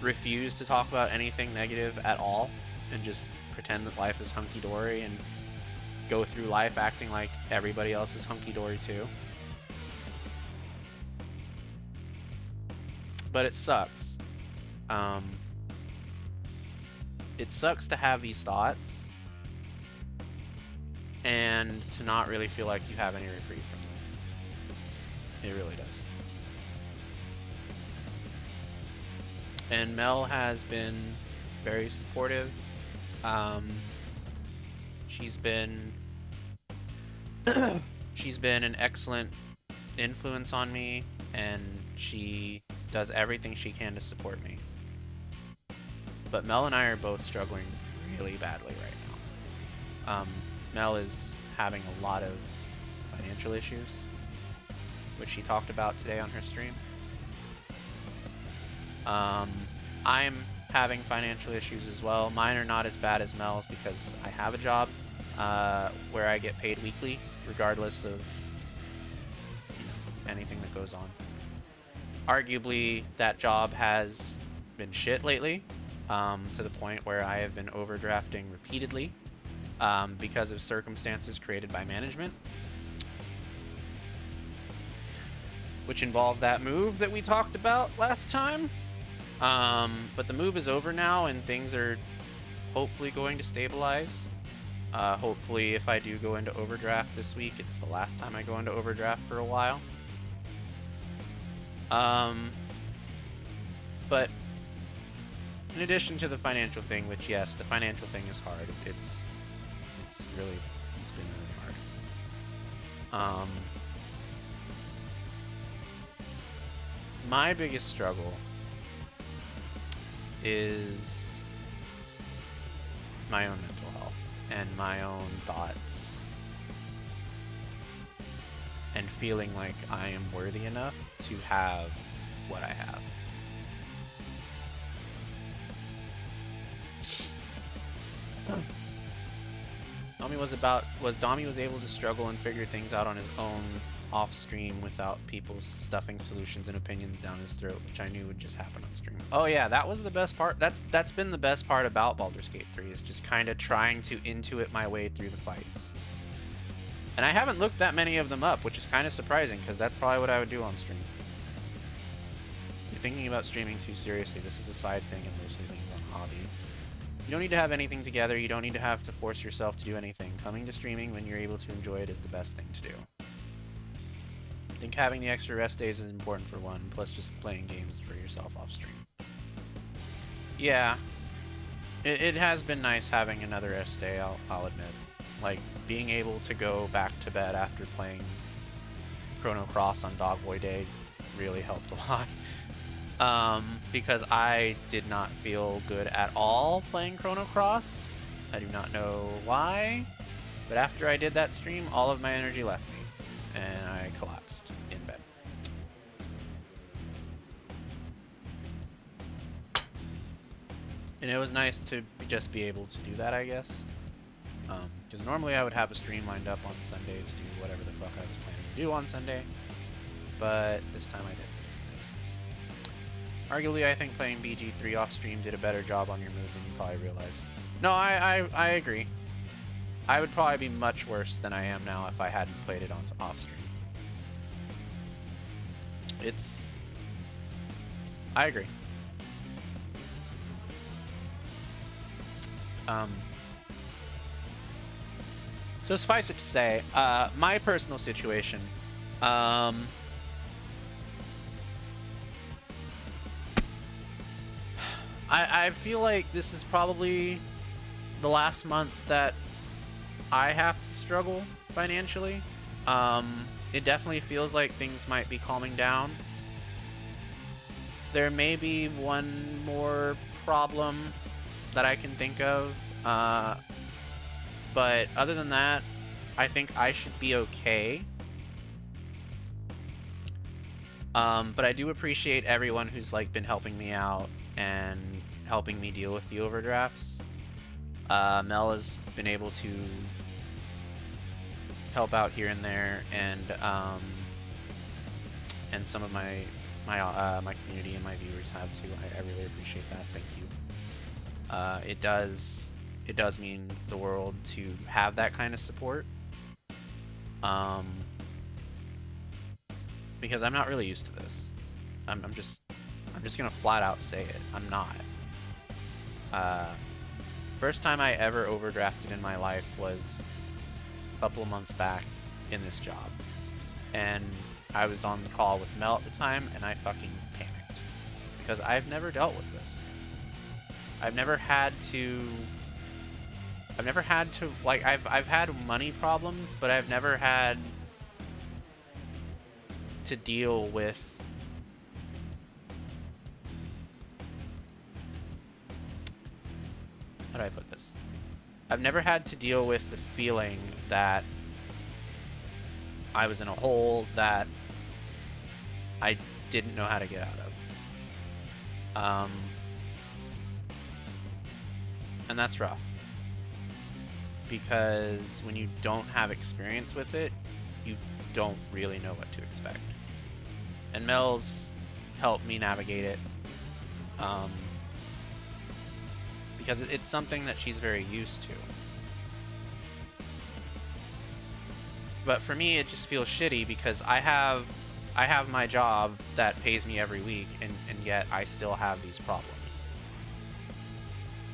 refuse to talk about anything negative at all and just pretend that life is hunky-dory and go through life acting like everybody else is hunky-dory too. But it sucks. It sucks to have these thoughts and to not really feel like you have any reprieve from them. It really does. And Mel has been very supportive. She's been an excellent influence on me, and she does everything she can to support me. But Mel and I are both struggling really badly right now. Mel is having a lot of financial issues, which she talked about today on her stream. I'm having financial issues as well. Mine are not as bad as Mel's because I have a job where I get paid weekly, regardless of anything that goes on. Arguably, that job has been shit lately, to the point where I have been overdrafting repeatedly because of circumstances created by management, which involved that move that we talked about last time. But the move is over now, and things are hopefully going to stabilize. Hopefully, if I do go into overdraft this week, it's the last time I go into overdraft for a while. But in addition to the financial thing, which, yes, the financial thing is hard. It's been really hard. My biggest struggle is my own mental health and my own thoughts and feeling like I am worthy enough to have what I have. Dami was able to struggle and figure things out on his own off stream without people stuffing solutions and opinions down his throat, which I knew would just happen on stream. Oh yeah, that was the best part. That's been the best part about Baldur's Gate 3, is just kind of trying to intuit my way through the fights. And I haven't looked that many of them up, which is kind of surprising, because that's probably what I would do on stream. If you're thinking about streaming too seriously, this is a side thing and mostly things on hobby. You don't need to have anything together. You don't need to have to force yourself to do anything. Coming to streaming when you're able to enjoy it is the best thing to do. I think having the extra rest days is important for one, plus just playing games for yourself off stream. Yeah, it has been nice having another rest day, I'll admit. Like, being able to go back to bed after playing Chrono Cross on Dogboy Day really helped a lot. Because I did not feel good at all playing Chrono Cross. I do not know why, but after I did that stream, all of my energy left me, and I collapsed in bed. And it was nice to just be able to do that, I guess. Because normally I would have a stream lined up on Sunday to do whatever the fuck I was planning to do on Sunday, but this time I didn't. Arguably, I think playing BG3 off stream did a better job on your move than you probably realize. No, I agree. I would probably be much worse than I am now if I hadn't played it on off stream. I agree. So suffice it to say, my personal situation, I feel like this is probably the last month that I have to struggle financially. It definitely feels like things might be calming down. There may be one more problem that I can think of, But other than that, I think I should be okay. But I do appreciate everyone who's like been helping me out and helping me deal with the overdrafts. Mel has been able to help out here and there, and some of my community and my viewers have too. I really appreciate that. Thank you. It does mean the world to have that kind of support. Because I'm not really used to this. I'm just gonna flat out say it. I'm not. First time I ever overdrafted in my life was a couple of months back in this job, and I was on the call with Mel at the time, and I fucking panicked because I've never dealt with this. I've never had to like I've had money problems, but I've never had to deal with how do I put this? I've never had to deal with the feeling that I was in a hole that I didn't know how to get out of. And that's rough. Because when you don't have experience with it, you don't really know what to expect. And Mel's helped me navigate it. Because it's something that she's very used to. But for me, it just feels shitty because I have my job that pays me every week, and yet I still have these problems.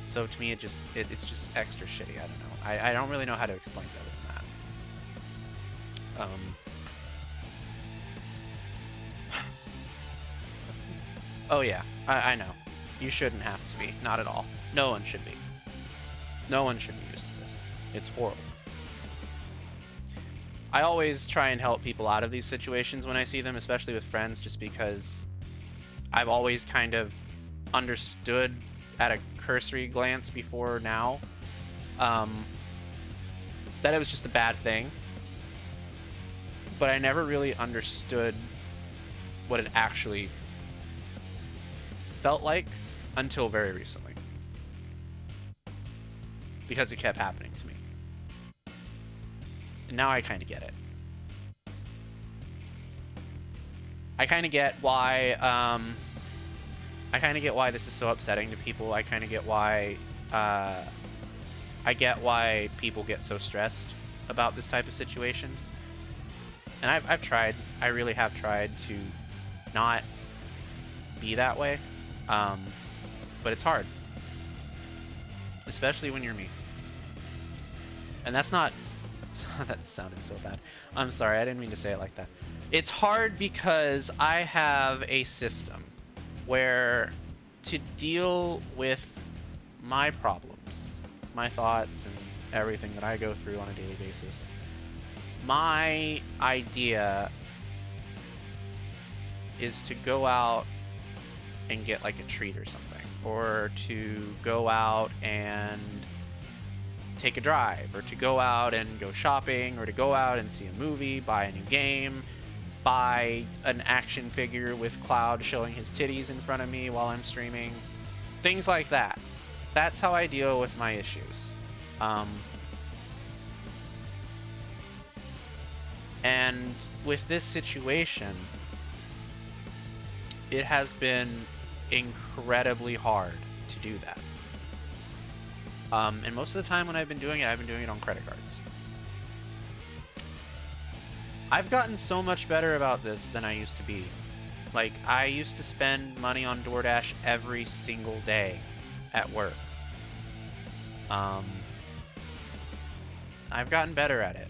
So to me, it's just extra shitty. I don't know. I don't really know how to explain it other than that. Oh yeah, I know. You shouldn't have to be. Not at all. No one should be. No one should be used to this. It's horrible. I always try and help people out of these situations when I see them, especially with friends, just because I've always kind of understood at a cursory glance before now that it was just a bad thing. But I never really understood what it actually felt like until very recently. Because it kept happening to me. And now I kind of get it. I kind of get why this is so upsetting to people. I kind of get why people get so stressed about this type of situation. And I've tried. I really have tried to not be that way. But it's hard. Especially when you're me. And that's not... that sounded so bad. I'm sorry, I didn't mean to say it like that. It's hard because I have a system where to deal with my problems, my thoughts, and everything that I go through on a daily basis, my idea is to go out and get like a treat or something, or to go out and take a drive, or to go out and go shopping, or to go out and see a movie, buy a new game, buy an action figure with Cloud showing his titties in front of me while I'm streaming. Things like that. That's how I deal with my issues. And with this situation, it has been incredibly hard to do that. And most of the time when I've been doing it on credit cards. I've gotten so much better about this than I used to be. Like, I used to spend money on DoorDash every single day at work. I've gotten better at it.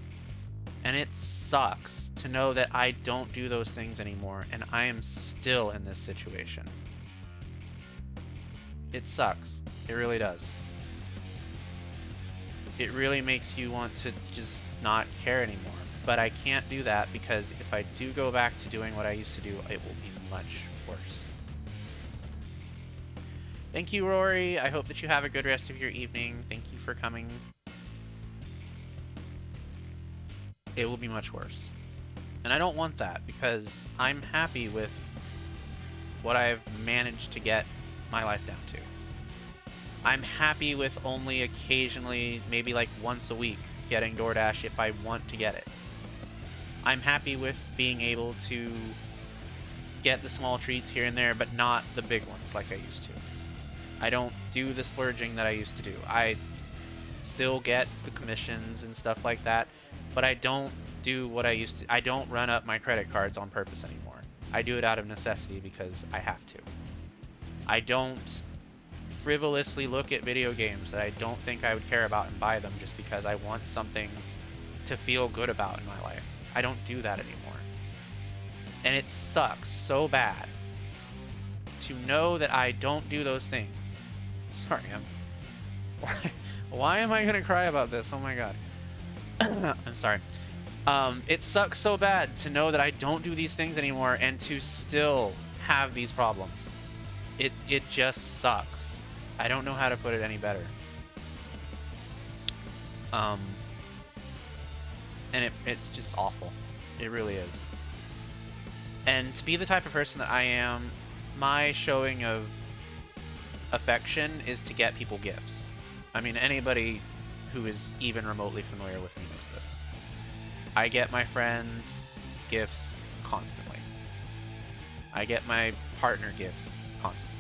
And it sucks to know that I don't do those things anymore, and I am still in this situation. It sucks. It really does. It really makes you want to just not care anymore. But I can't do that because if I do go back to doing what I used to do, it will be much worse. Thank you, Rory. I hope that you have a good rest of your evening. Thank you for coming. it will be much worse. And I don't want that, because I'm happy with what I've managed to get my life down to. I'm happy with only occasionally, maybe like once a week, getting DoorDash if I want to get it. I'm happy with being able to get the small treats here and there, but not the big ones like I used to. I don't do the splurging that I used to do. I still get the commissions and stuff like that, but I don't do what I used to. I don't run up my credit cards on purpose anymore. I do it out of necessity because I have to. I don't frivolously look at video games that I don't think I would care about and buy them just because I want something to feel good about in my life. I don't do that anymore. And it sucks so bad to know that I don't do those things. Sorry, why am I gonna cry about this? Oh my god. I'm sorry. It sucks so bad to know that I don't do these things anymore and to still have these problems. It just sucks. I don't know how to put it any better. And it's just awful. It really is. And to be the type of person that I am, my showing of affection is to get people gifts. I mean, anybody who is even remotely familiar with me knows this. I get my friends gifts constantly. I get my partner gifts constantly.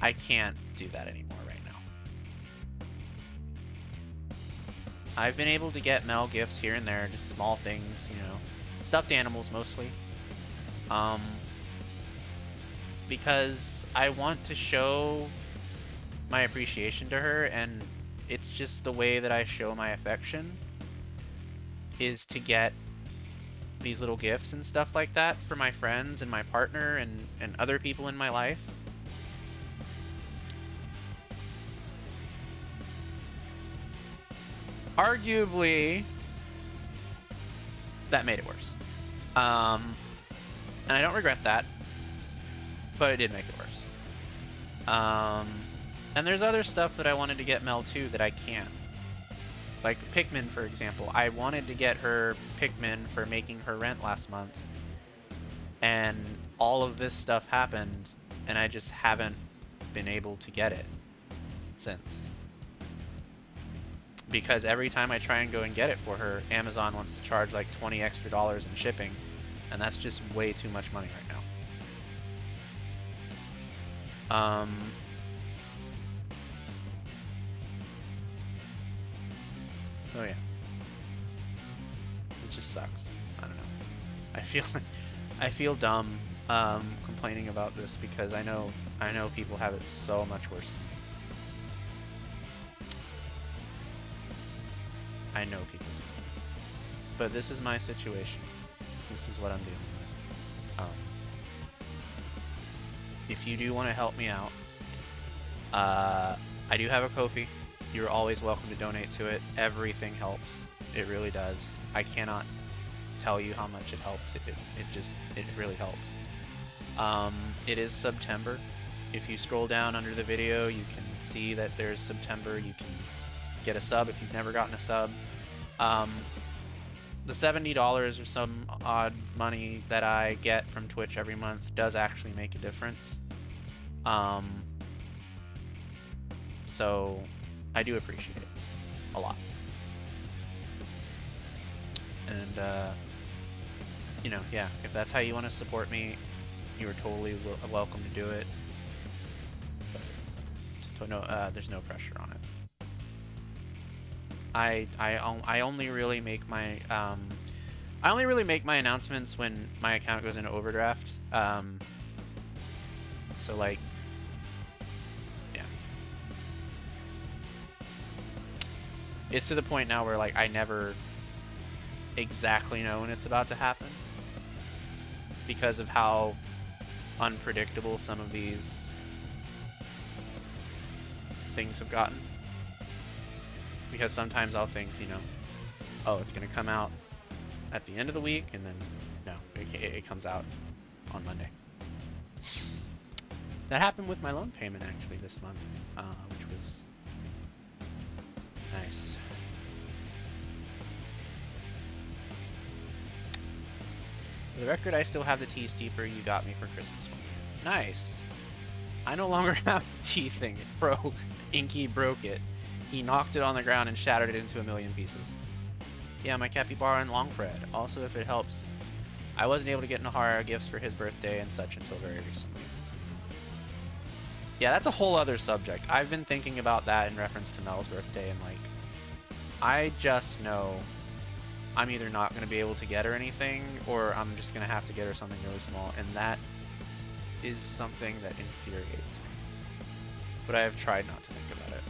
I can't do that anymore right now. I've been able to get Mel gifts here and there, just small things, you know, stuffed animals mostly. Because I want to show my appreciation to her, and it's just the way that I show my affection is to get these little gifts and stuff like that for my friends and my partner and other people in my life. Arguably, that made it worse. And I don't regret that, but it did make it worse. And there's other stuff that I wanted to get Mel too that I can't. Like Pikmin, for example. I wanted to get her Pikmin for making her rent last month. And all of this stuff happened, and I just haven't been able to get it since. Because every time I try and go and get it for her, Amazon wants to charge like $20 extra in shipping, and that's just way too much money right now. So yeah, it just sucks. I don't know. I feel dumb complaining about this because I know people have it so much worse than me. I know people do. But this is my situation. This is what I'm dealing with. If you do want to help me out, I do have a Ko-fi. You're always welcome to donate to it. Everything helps. It really does. I cannot tell you how much it helps. It really helps. It is September. If you scroll down under the video, you can see that there's September. You can get a sub if you've never gotten a sub. The $70 or some odd money that I get from Twitch every month does actually make a difference. So I do appreciate it a lot. And you know, yeah, if that's how you want to support me, you are totally welcome to do it. But no, there's no pressure on it. I only really make my announcements when my account goes into overdraft. So like, yeah, it's to the point now where like I never exactly know when it's about to happen because of how unpredictable some of these things have gotten. Because sometimes I'll think, you know, oh, it's going to come out at the end of the week, and then, no, it comes out on Monday. That happened with my loan payment actually this month, which was nice. For the record, I still have the tea steeper you got me for Christmas one year. Nice. I no longer have the tea thing. It broke. Inky broke it. He knocked it on the ground and shattered it into a million pieces. Yeah, my capybara and long Fred. Also, if it helps, I wasn't able to get Nahara gifts for his birthday and such until very recently. Yeah, that's a whole other subject. I've been thinking about that in reference to Mel's birthday, and like, I just know I'm either not going to be able to get her anything, or I'm just going to have to get her something really small, and that is something that infuriates me. But I have tried not to think about it.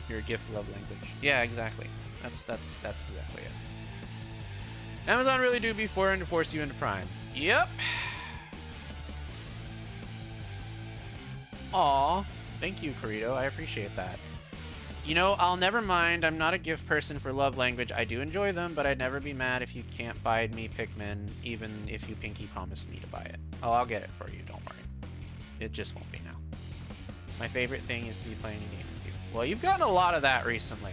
Your gift love language. Yeah, exactly. That's exactly it. Amazon really do be foreign to force you into Prime. Yep. Aw, thank you, Corito. I appreciate that. You know, I'll never mind. I'm not a gift person for love language. I do enjoy them, but I'd never be mad if you can't buy me Pikmin, even if you pinky promised me to buy it. Oh, I'll get it for you. Don't worry. It just won't be now. My favorite thing is to be playing a game with you. Well, you've gotten a lot of that recently.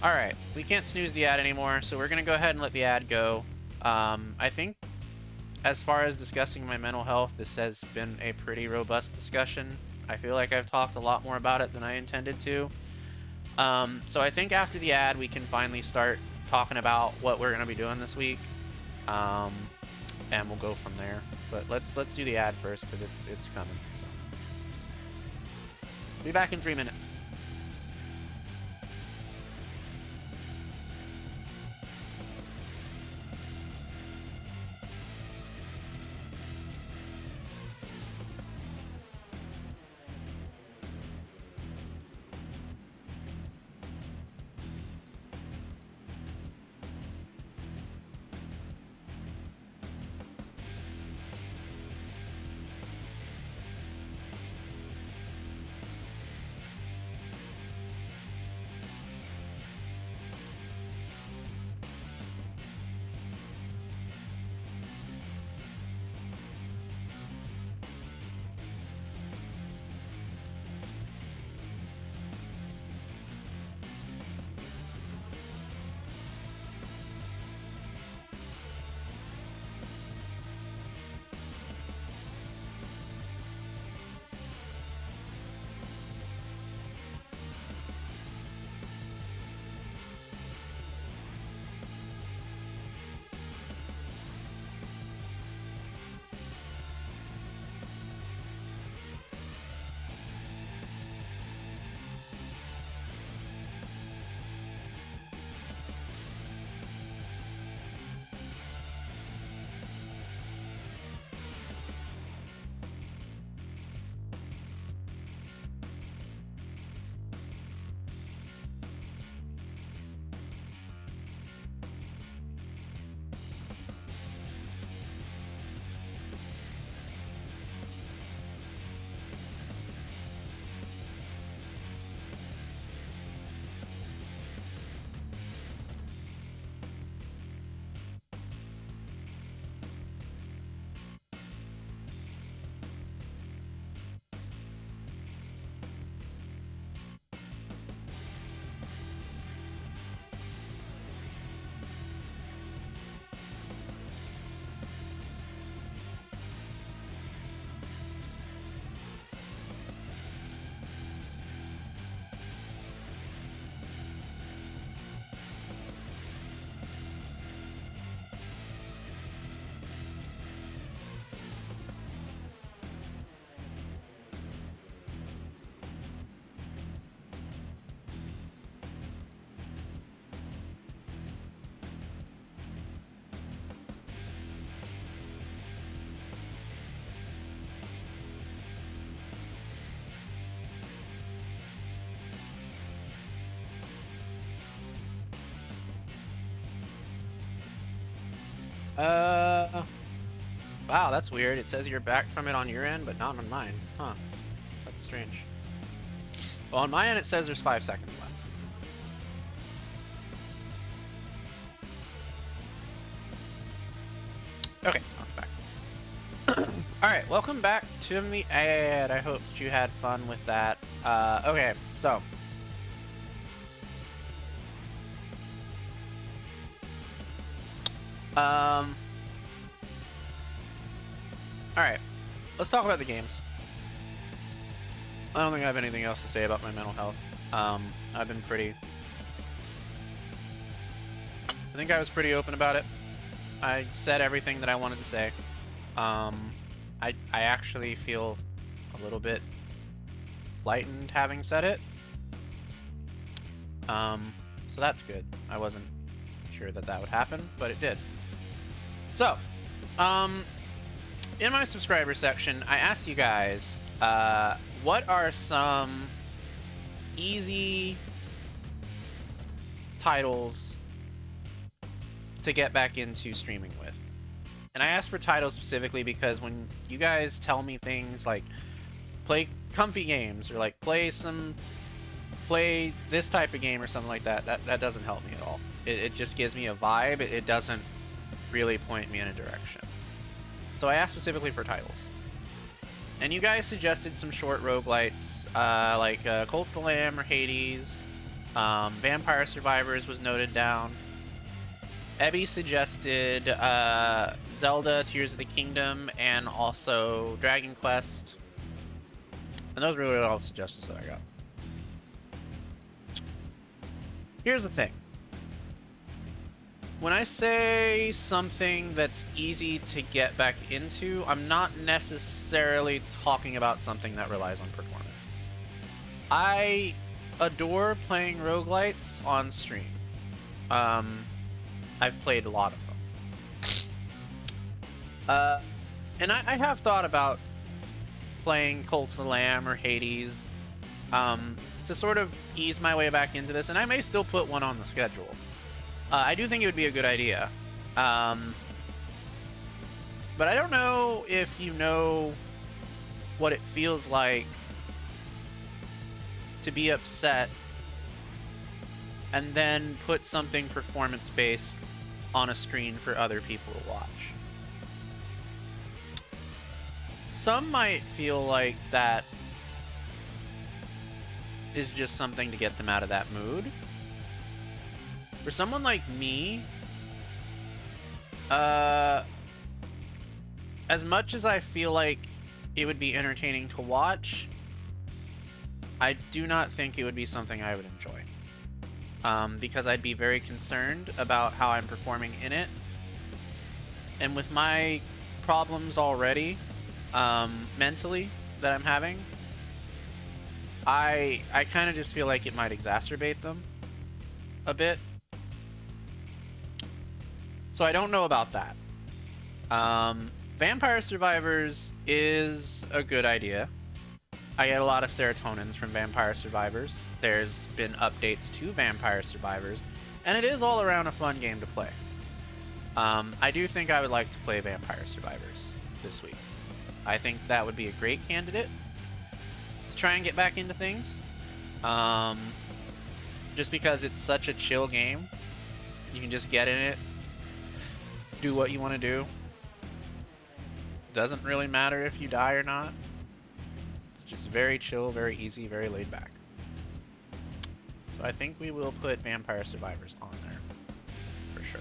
Alright, we can't snooze the ad anymore, so we're going to go ahead and let the ad go. I think as far as discussing my mental health, this has been a pretty robust discussion. I feel like I've talked a lot more about it than I intended to. So I think after the ad, we can finally start talking about what we're going to be doing this week. And we'll go from there. But let's do the ad first, because it's coming. So. Be back in 3 minutes. Wow, that's weird. It says you're back from it on your end, but not on mine. Huh. That's strange. Well, on my end, it says there's 5 seconds left. Okay, I'm back. Alright, welcome back to the ad. I hope that you had fun with that. Okay, so. Alright, let's talk about the games. I don't think I have anything else to say about my mental health. I've been pretty... I think I was pretty open about it. I said everything that I wanted to say. I actually feel a little bit lightened having said it. So that's good. I wasn't sure that that would happen, but it did. So, in my subscriber section, I asked you guys, what are some easy titles to get back into streaming with? And I asked for titles specifically because when you guys tell me things like play comfy games or like play this type of game or something like that, that doesn't help me at all. It just gives me a vibe. It doesn't really point me in a direction. So I asked specifically for titles. And you guys suggested some short roguelites, like Cult of the Lamb or Hades. Vampire Survivors was noted down. Ebby suggested Zelda, Tears of the Kingdom, and also Dragon Quest. And those were really all the suggestions that I got. Here's the thing. When I say something that's easy to get back into, I'm not necessarily talking about something that relies on performance. I adore playing roguelites on stream. I've played a lot of them. And I have thought about playing Cult of the Lamb or Hades to sort of ease my way back into this, and I may still put one on the schedule. I do think it would be a good idea. But I don't know if you know what it feels like to be upset and then put something performance-based on a screen for other people to watch. Some might feel like that is just something to get them out of that mood. For someone like me, as much as I feel like it would be entertaining to watch, I do not think it would be something I would enjoy. Because I'd be very concerned about how I'm performing in it. And with my problems already, mentally, that I'm having, I kind of just feel like it might exacerbate them a bit. So I don't know about that. Vampire Survivors is a good idea. I get a lot of serotonins from Vampire Survivors. There's been updates to Vampire Survivors, and it is all around a fun game to play. I do think I would like to play Vampire Survivors this week. I think that would be a great candidate to try and get back into things. Just because it's such a chill game. You can just get in it, do what you want to do. Doesn't really matter if you die or not. It's just very chill, very easy, very laid back. So I think we will put Vampire Survivors on there for sure.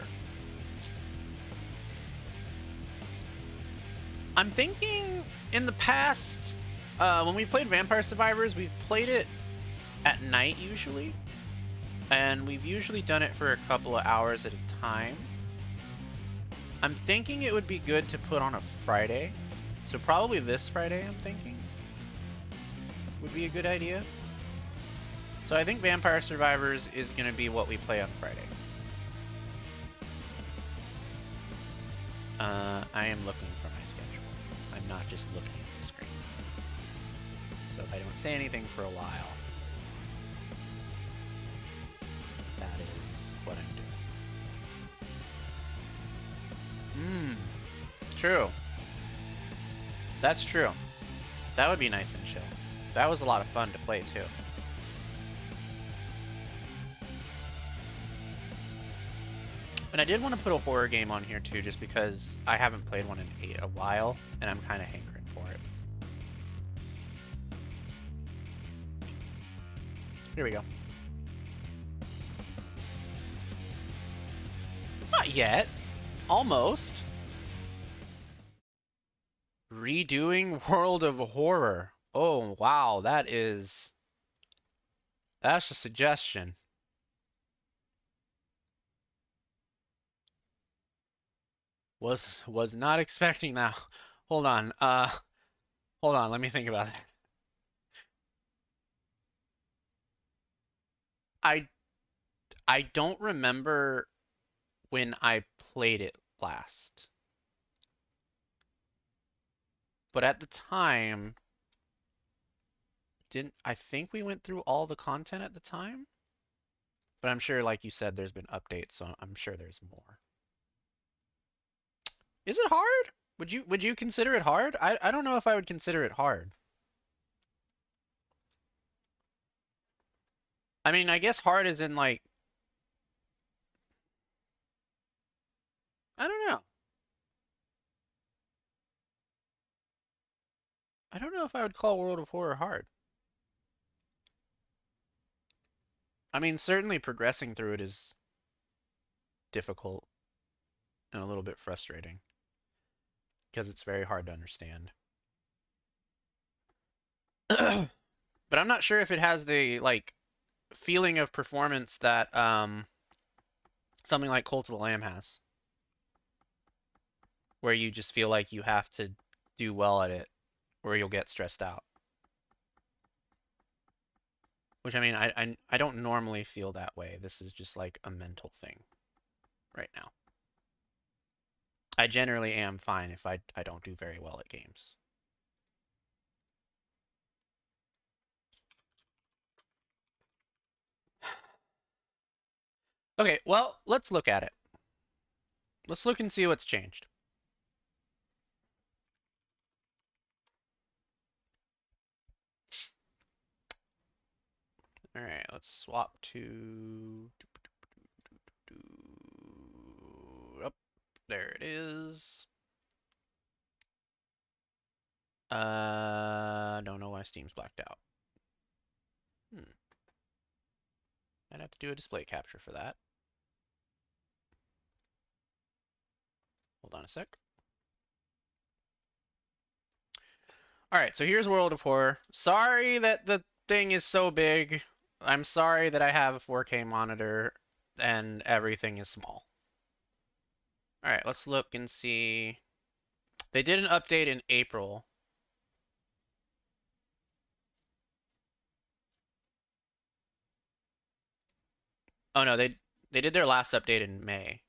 I'm thinking in the past, when we played Vampire Survivors, we've played it at night usually. And we've usually done it for a couple of hours at a time. I'm thinking it would be good to put on a Friday. So probably this Friday, I'm thinking, would be a good idea. So I think Vampire Survivors is going to be what we play on Friday. I am looking for my schedule. I'm not just looking at the screen. So if I don't say anything for a while, that is what I'm doing. True. That's true. That would be nice and chill. That was a lot of fun to play too. And I did want to put a horror game on here too, just because I haven't played one in a while, and I'm kind of hankering for it. Here we go. Not yet. Almost. Redoing World of Horror. Oh, wow. That's a suggestion. Was not expecting that. Hold on. Hold on. Let me think about that. I I don't remember when I played it last. But at the time, didn't I think we went through all the content at the time? But I'm sure, like you said, there's been updates, so I'm sure there's more. Is it hard? Would you consider it hard? I don't know if I would consider it hard. I mean, I guess hard is in like I don't know. I don't know if I would call World of Horror hard. I mean, certainly progressing through it is difficult and a little bit frustrating because it's very hard to understand. But I'm not sure if it has the like feeling of performance that something like Cult of the Lamb has, where you just feel like you have to do well at it or you'll get stressed out. Which I mean, I don't normally feel that way. This is just like a mental thing right now. I generally am fine if I don't do very well at games. Okay, well, let's look at it. Let's look and see what's changed. All right, let's swap to. Up, there it is. Don't know why Steam's blacked out. I'd have to do a display capture for that. Hold on a sec. All right, so here's World of Horror. Sorry that the thing is so big. I'm sorry that I have a 4K monitor and everything is small. All right, let's look and see. They did an update in April. Oh no, they did their last update in May.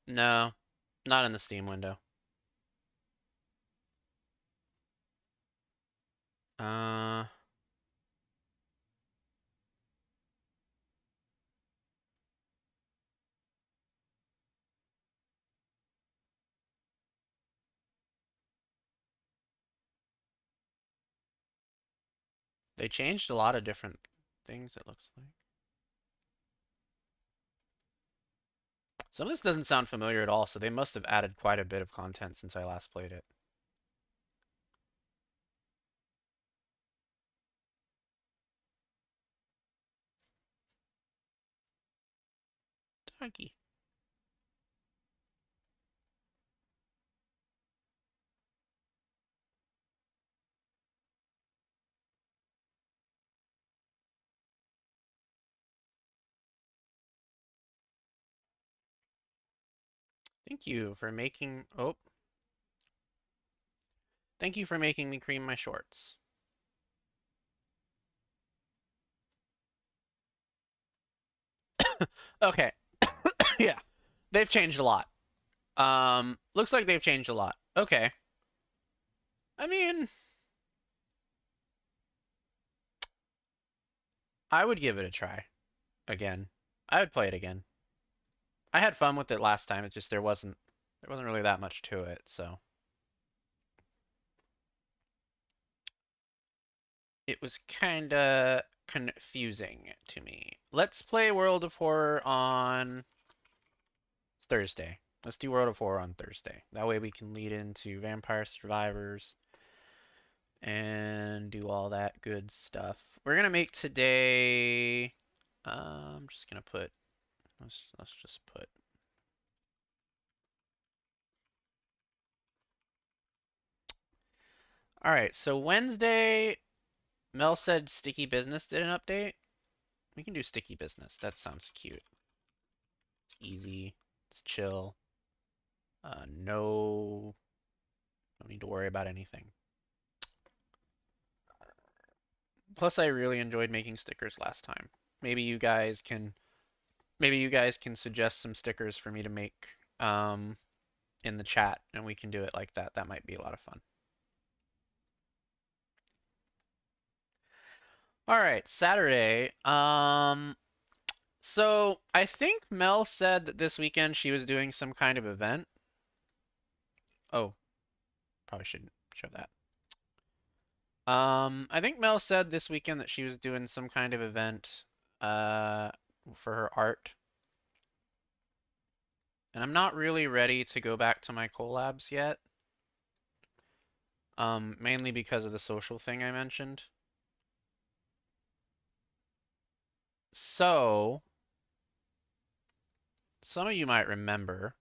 No, not in the Steam window. Uh, they changed a lot of different things, it looks like. Some of this doesn't sound familiar at all, so they must have added quite a bit of content since I last played it. Donkey. Thank you for making. Oh, thank you for making me cream my shorts. Okay. Yeah. They've changed a lot. Looks like they've changed a lot. Okay. I mean, I would give it a try again. I would play it again. I had fun with it last time. It's just there wasn't really that much to it, so it was confusing to me. Let's play World of Horror on Thursday. Let's do World of Horror on Thursday. That way we can lead into Vampire Survivors and do all that good stuff. We're gonna make today. I'm just gonna put. Let's just put. All right. So Wednesday, Mel said Sticky Business did an update. We can do Sticky Business. That sounds cute. It's easy. It's chill. No need to worry about anything. Plus, I really enjoyed making stickers last time. Maybe you guys can suggest some stickers for me to make in the chat, and we can do it like that. That might be a lot of fun. All right, Saturday. So I think Mel said that this weekend she was doing some kind of event. Oh, probably shouldn't show that. I think Mel said this weekend that she was doing some kind of event for her art. And I'm not really ready to go back to my collabs yet. Mainly because of the social thing I mentioned. So, some of you might remember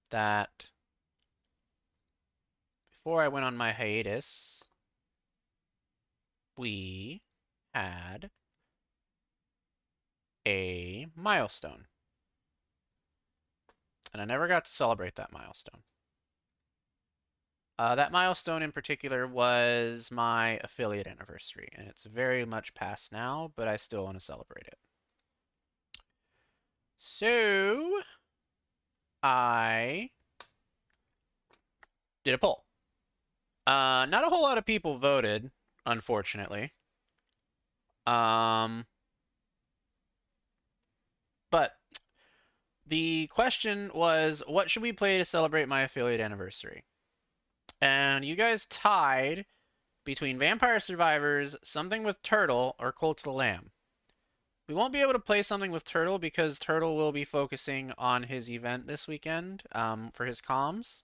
that before I went on my hiatus, we had a milestone. And I never got to celebrate that milestone. That milestone in particular was my affiliate anniversary, and it's very much past now, but I still want to celebrate it. So, I did a poll. Not a whole lot of people voted, unfortunately. But the question was, what should we play to celebrate my affiliate anniversary? And you guys tied between Vampire Survivors, Something with Turtle, or Cult of the Lamb. We won't be able to play Something with Turtle because Turtle will be focusing on his event this weekend for his comms.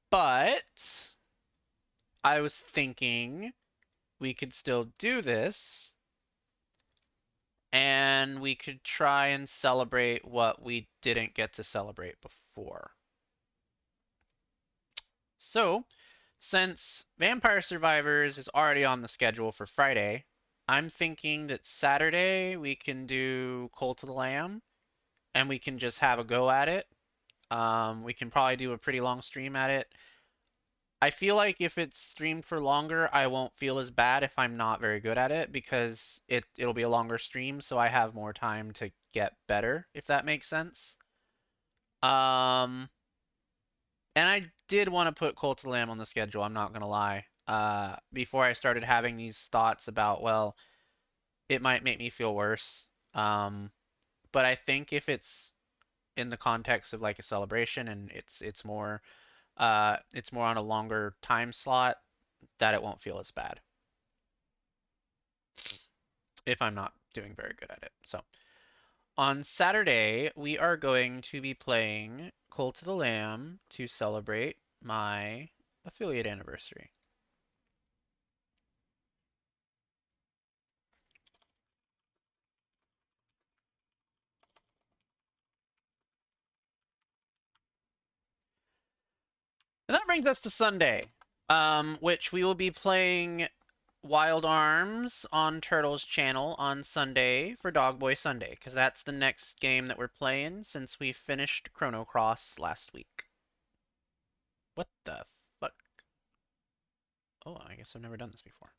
But I was thinking we could still do this and we could try and celebrate what we didn't get to celebrate before. So, since Vampire Survivors is already on the schedule for Friday, I'm thinking that Saturday we can do Cult of the Lamb and we can just have a go at it. We can probably do a pretty long stream at it. I feel like if it's streamed for longer, I won't feel as bad if I'm not very good at it because it'll be a longer stream, so I have more time to get better, if that makes sense. And I did want to put Cult of the Lamb on the schedule, I'm not gonna lie. Before I started having these thoughts about, well, it might make me feel worse. But I think if it's in the context of like a celebration and it's more on a longer time slot, that it won't feel as bad if I'm not doing very good at it. So on Saturday, we are going to be playing Cult of the Lamb to celebrate my affiliate anniversary. And that brings us to Sunday, which we will be playing Wild Arms on Turtle's channel on Sunday for Dogboy Sunday, because that's the next game that we're playing since we finished Chrono Cross last week. What the fuck? Oh, I guess I've never done this before.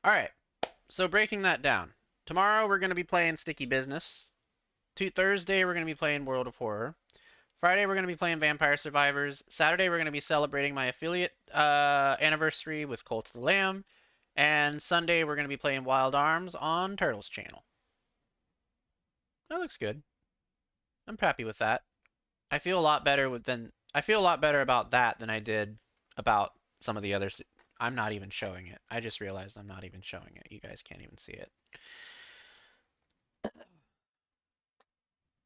All right, so breaking that down. Tomorrow we're going to be playing Sticky Business. Thursday we're going to be playing World of Horror. Friday we're gonna be playing Vampire Survivors. Saturday we're gonna be celebrating my affiliate anniversary with Cult of the Lamb, and Sunday we're gonna be playing Wild Arms on Turtles channel. That looks good. I'm happy with that. I feel a lot better about that than I did about some of the others. I'm not even showing it. I just realized I'm not even showing it. You guys can't even see it.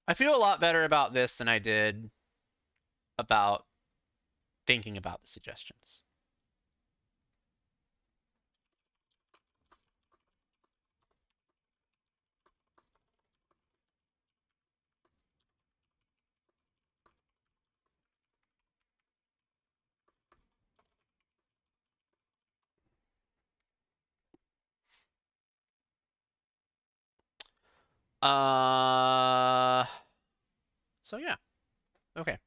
I feel a lot better about this than I did about thinking about the suggestions. So yeah. Okay.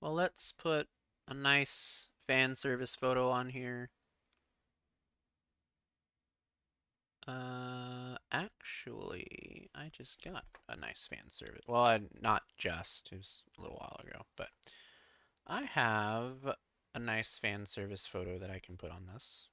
Well, let's put a nice fan service photo on here. Actually, I just got a nice fan service. Well, not just. It was a little while ago, but I have a nice fan service photo that I can put on this.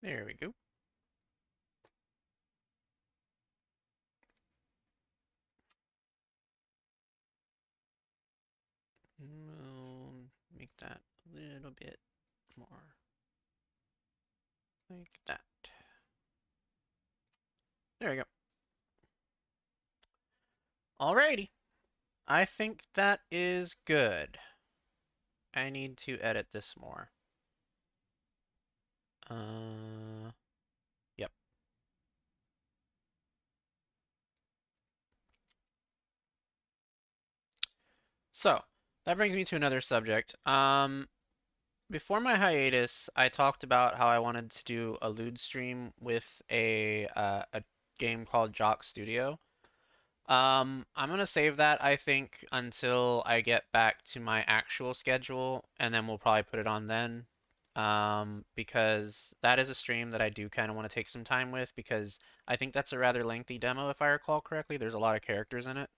There we go. We'll make that a little bit more like that. There we go. Alrighty. I think that is good. I need to edit this more. Yep. So, that brings me to another subject. Before my hiatus, I talked about how I wanted to do a lewd stream with a game called Jock Studio. I'm gonna save that, I think, until I get back to my actual schedule, and then we'll probably put it on then. Because that is a stream that I do kind of want to take some time with, because I think that's a rather lengthy demo, if I recall correctly. There's a lot of characters in it.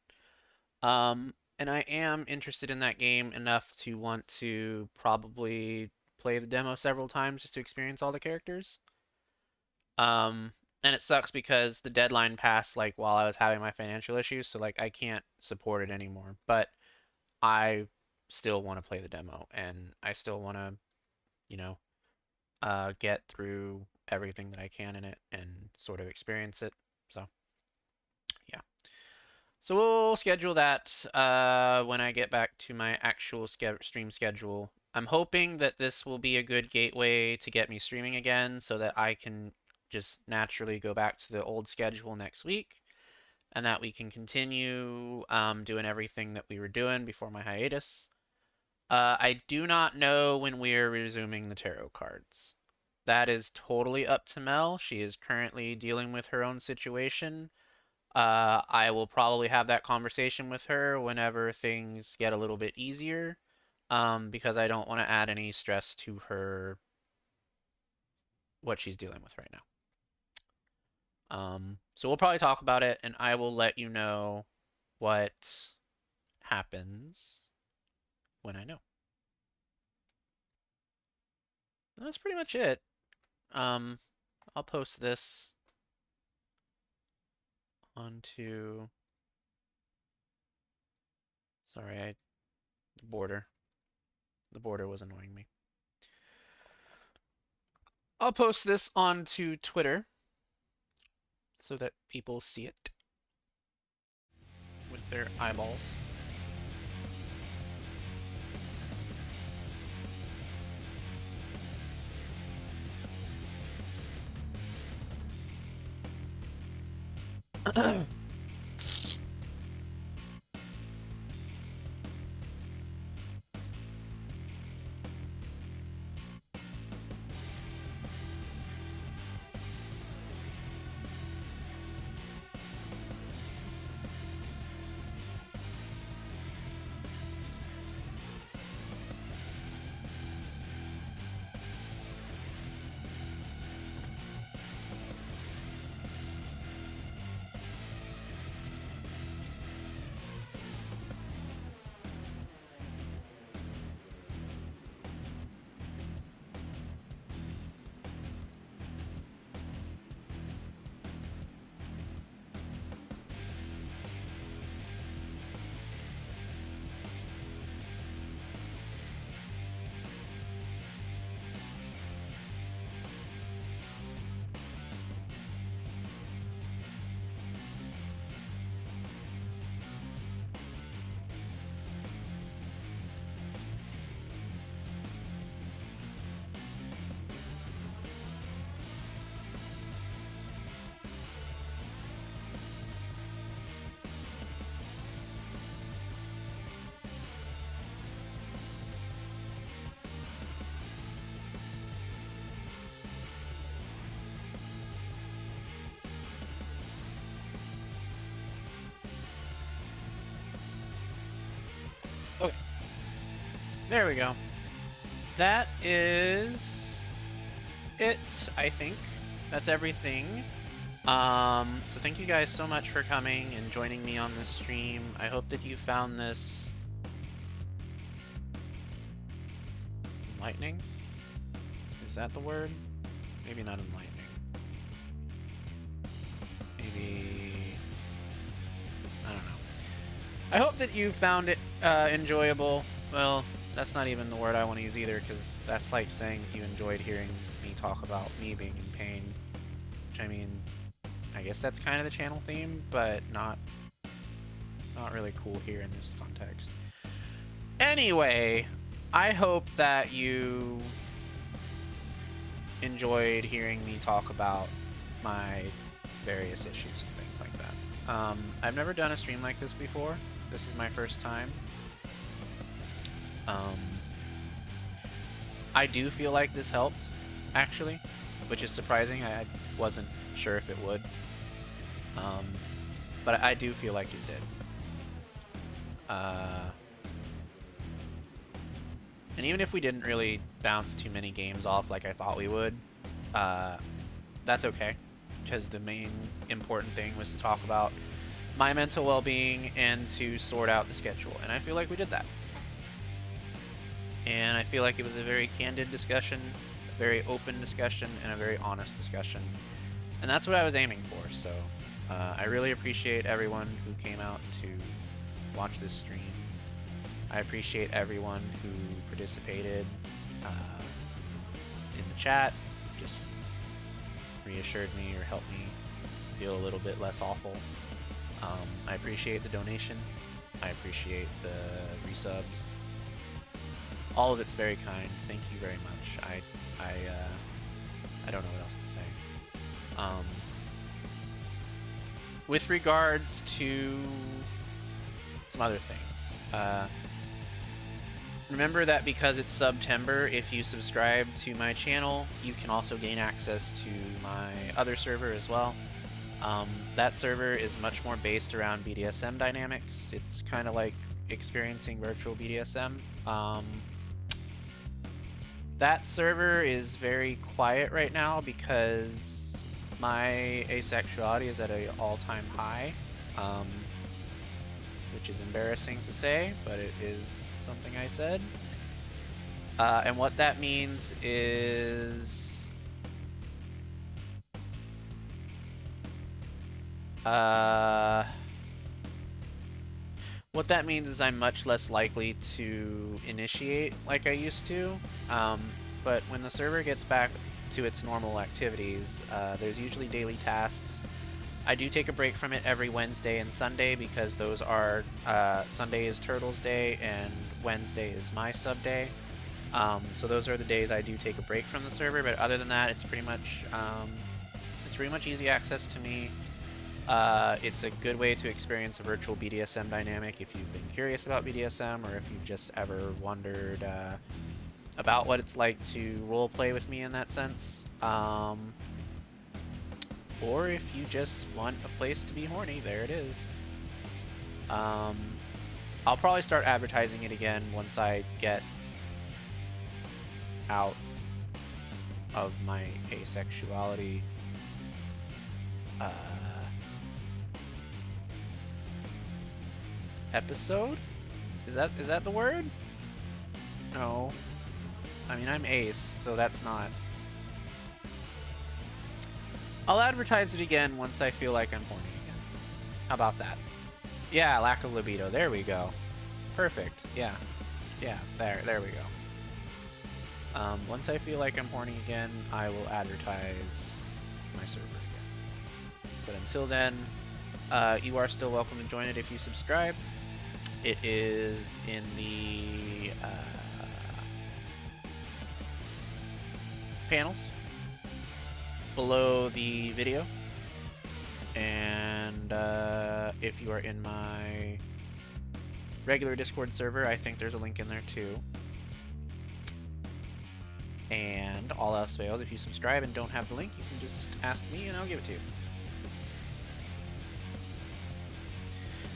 And I am interested in that game enough to want to probably play the demo several times just to experience all the characters. Um, and it sucks because the deadline passed like while I was having my financial issues, so like I can't support it anymore. But I still want to play the demo, and I still want to, you know, get through everything that I can in it and sort of experience it. So yeah. So we'll schedule that when I get back to my actual stream schedule. I'm hoping that this will be a good gateway to get me streaming again so that I can just naturally go back to the old schedule next week and that we can continue doing everything that we were doing before my hiatus. I do not know when we are resuming the tarot cards. That is totally up to Mel. She is currently dealing with her own situation. I will probably have that conversation with her whenever things get a little bit easier, because I don't want to add any stress to her, what she's dealing with right now. So we'll probably talk about it, and I will let you know what happens when I know. And that's pretty much it. Um, I'll post this onto. Sorry, the border. The border was annoying me. I'll post this onto Twitter so that people see it with their eyeballs. Okay. There we go. That is it, I think. That's everything. So thank you guys so much for coming and joining me on this stream. I hope that you found this enlightening. Is that the word? Maybe not enlightening. Maybe... I don't know. I hope that you found it enjoyable. Well, that's not even the word I want to use either, because that's like saying that you enjoyed hearing me talk about me being in pain. Which, I mean, I guess that's kind of the channel theme, but not really cool here in this context. Anyway, I hope that you enjoyed hearing me talk about my various issues and things like that. I've never done a stream like this before. This is my first time. I do feel like this helped, actually, which is surprising. I wasn't sure if it would. But I do feel like it did. And even if we didn't really bounce too many games off like I thought we would, that's okay, because the main important thing was to talk about my mental well-being and to sort out the schedule, and I feel like we did that. And I feel like it was a very candid discussion, a very open discussion, and a very honest discussion, and that's what I was aiming for. So I really appreciate everyone who came out to watch this stream. I appreciate everyone who participated in the chat, just reassured me or helped me feel a little bit less awful. I appreciate the donation. I appreciate the resubs. All of it's very kind. Thank you very much. I don't know what else to say. With regards to some other things, remember that because it's September, if you subscribe to my channel, you can also gain access to my other server as well. That server is much more based around BDSM dynamics. It's kind of like experiencing virtual BDSM. That server is very quiet right now because my asexuality is at an all-time high, which is embarrassing to say, but it is something I said. And what that means is I'm much less likely to initiate like I used to. But when the server gets back to its normal activities, there's usually daily tasks. I do take a break from it every Wednesday and Sunday because those are Sunday is Turtles Day and Wednesday is my sub day. So those are the days I do take a break from the server. But other than that, it's pretty much easy access to me. It's a good way to experience a virtual BDSM dynamic if you've been curious about BDSM, or if you've just ever wondered about what it's like to roleplay with me in that sense. Or if you just want a place to be horny, there it is. I'll probably start advertising it again once I get out of my asexuality episode? Is that the word? No. I mean, I'm ace, so that's not. I'll advertise it again once I feel like I'm horny again. How about that? Yeah, lack of libido. There we go. Perfect. Yeah. Yeah, there we go. Once I feel like I'm horny again, I will advertise my server again. But until then, you are still welcome to join it if you subscribe. It is in the panels below the video, and if you are in my regular Discord server, I think there's a link in there too. And all else fails, if you subscribe and don't have the link, you can just ask me and I'll give it to you.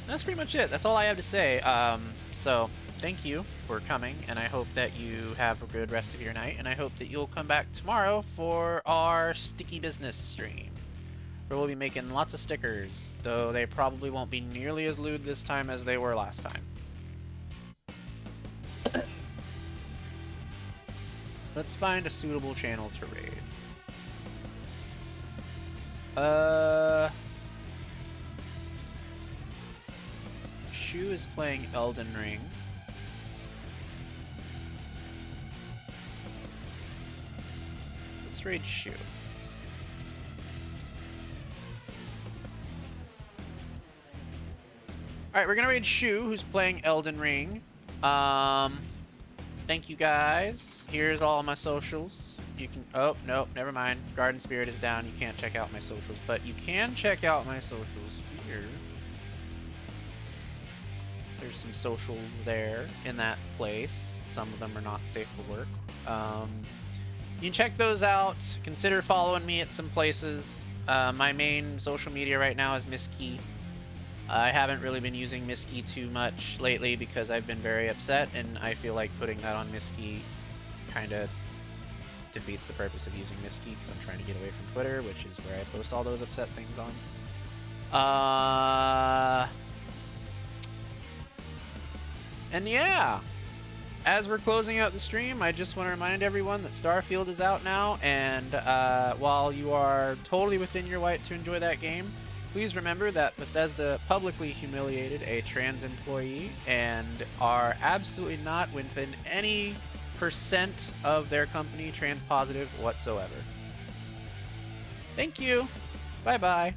That's pretty much it. That's all I have to say. So thank you for coming, and I hope that you have a good rest of your night, and I hope that you'll come back tomorrow for our sticky business stream, where we'll be making lots of stickers, though they probably won't be nearly as lewd this time as they were last time. Let's find a suitable channel to raid. Shu is playing Elden Ring. Let's raid Shu. Alright, we're gonna raid Shu, who's playing Elden Ring. Thank you guys. Here's all my socials. You can, oh, no, never mind. Garden Spirit is down. You can't check out my socials, but you can check out my socials here. There's some socials there in that place. Some of them are not safe for work. You can check those out. Consider following me at some places. My main social media right now is Miss Key. I haven't really been using Miss Key too much lately because I've been very upset, and I feel like putting that on Miss Key kind of defeats the purpose of using Miss Key, because I'm trying to get away from Twitter, which is where I post all those upset things on. And yeah, as we're closing out the stream, I just want to remind everyone that Starfield is out now, and while you are totally within your right to enjoy that game, please remember that Bethesda publicly humiliated a trans employee and are absolutely not within any percent of their company trans positive whatsoever. Thank you. Bye-bye.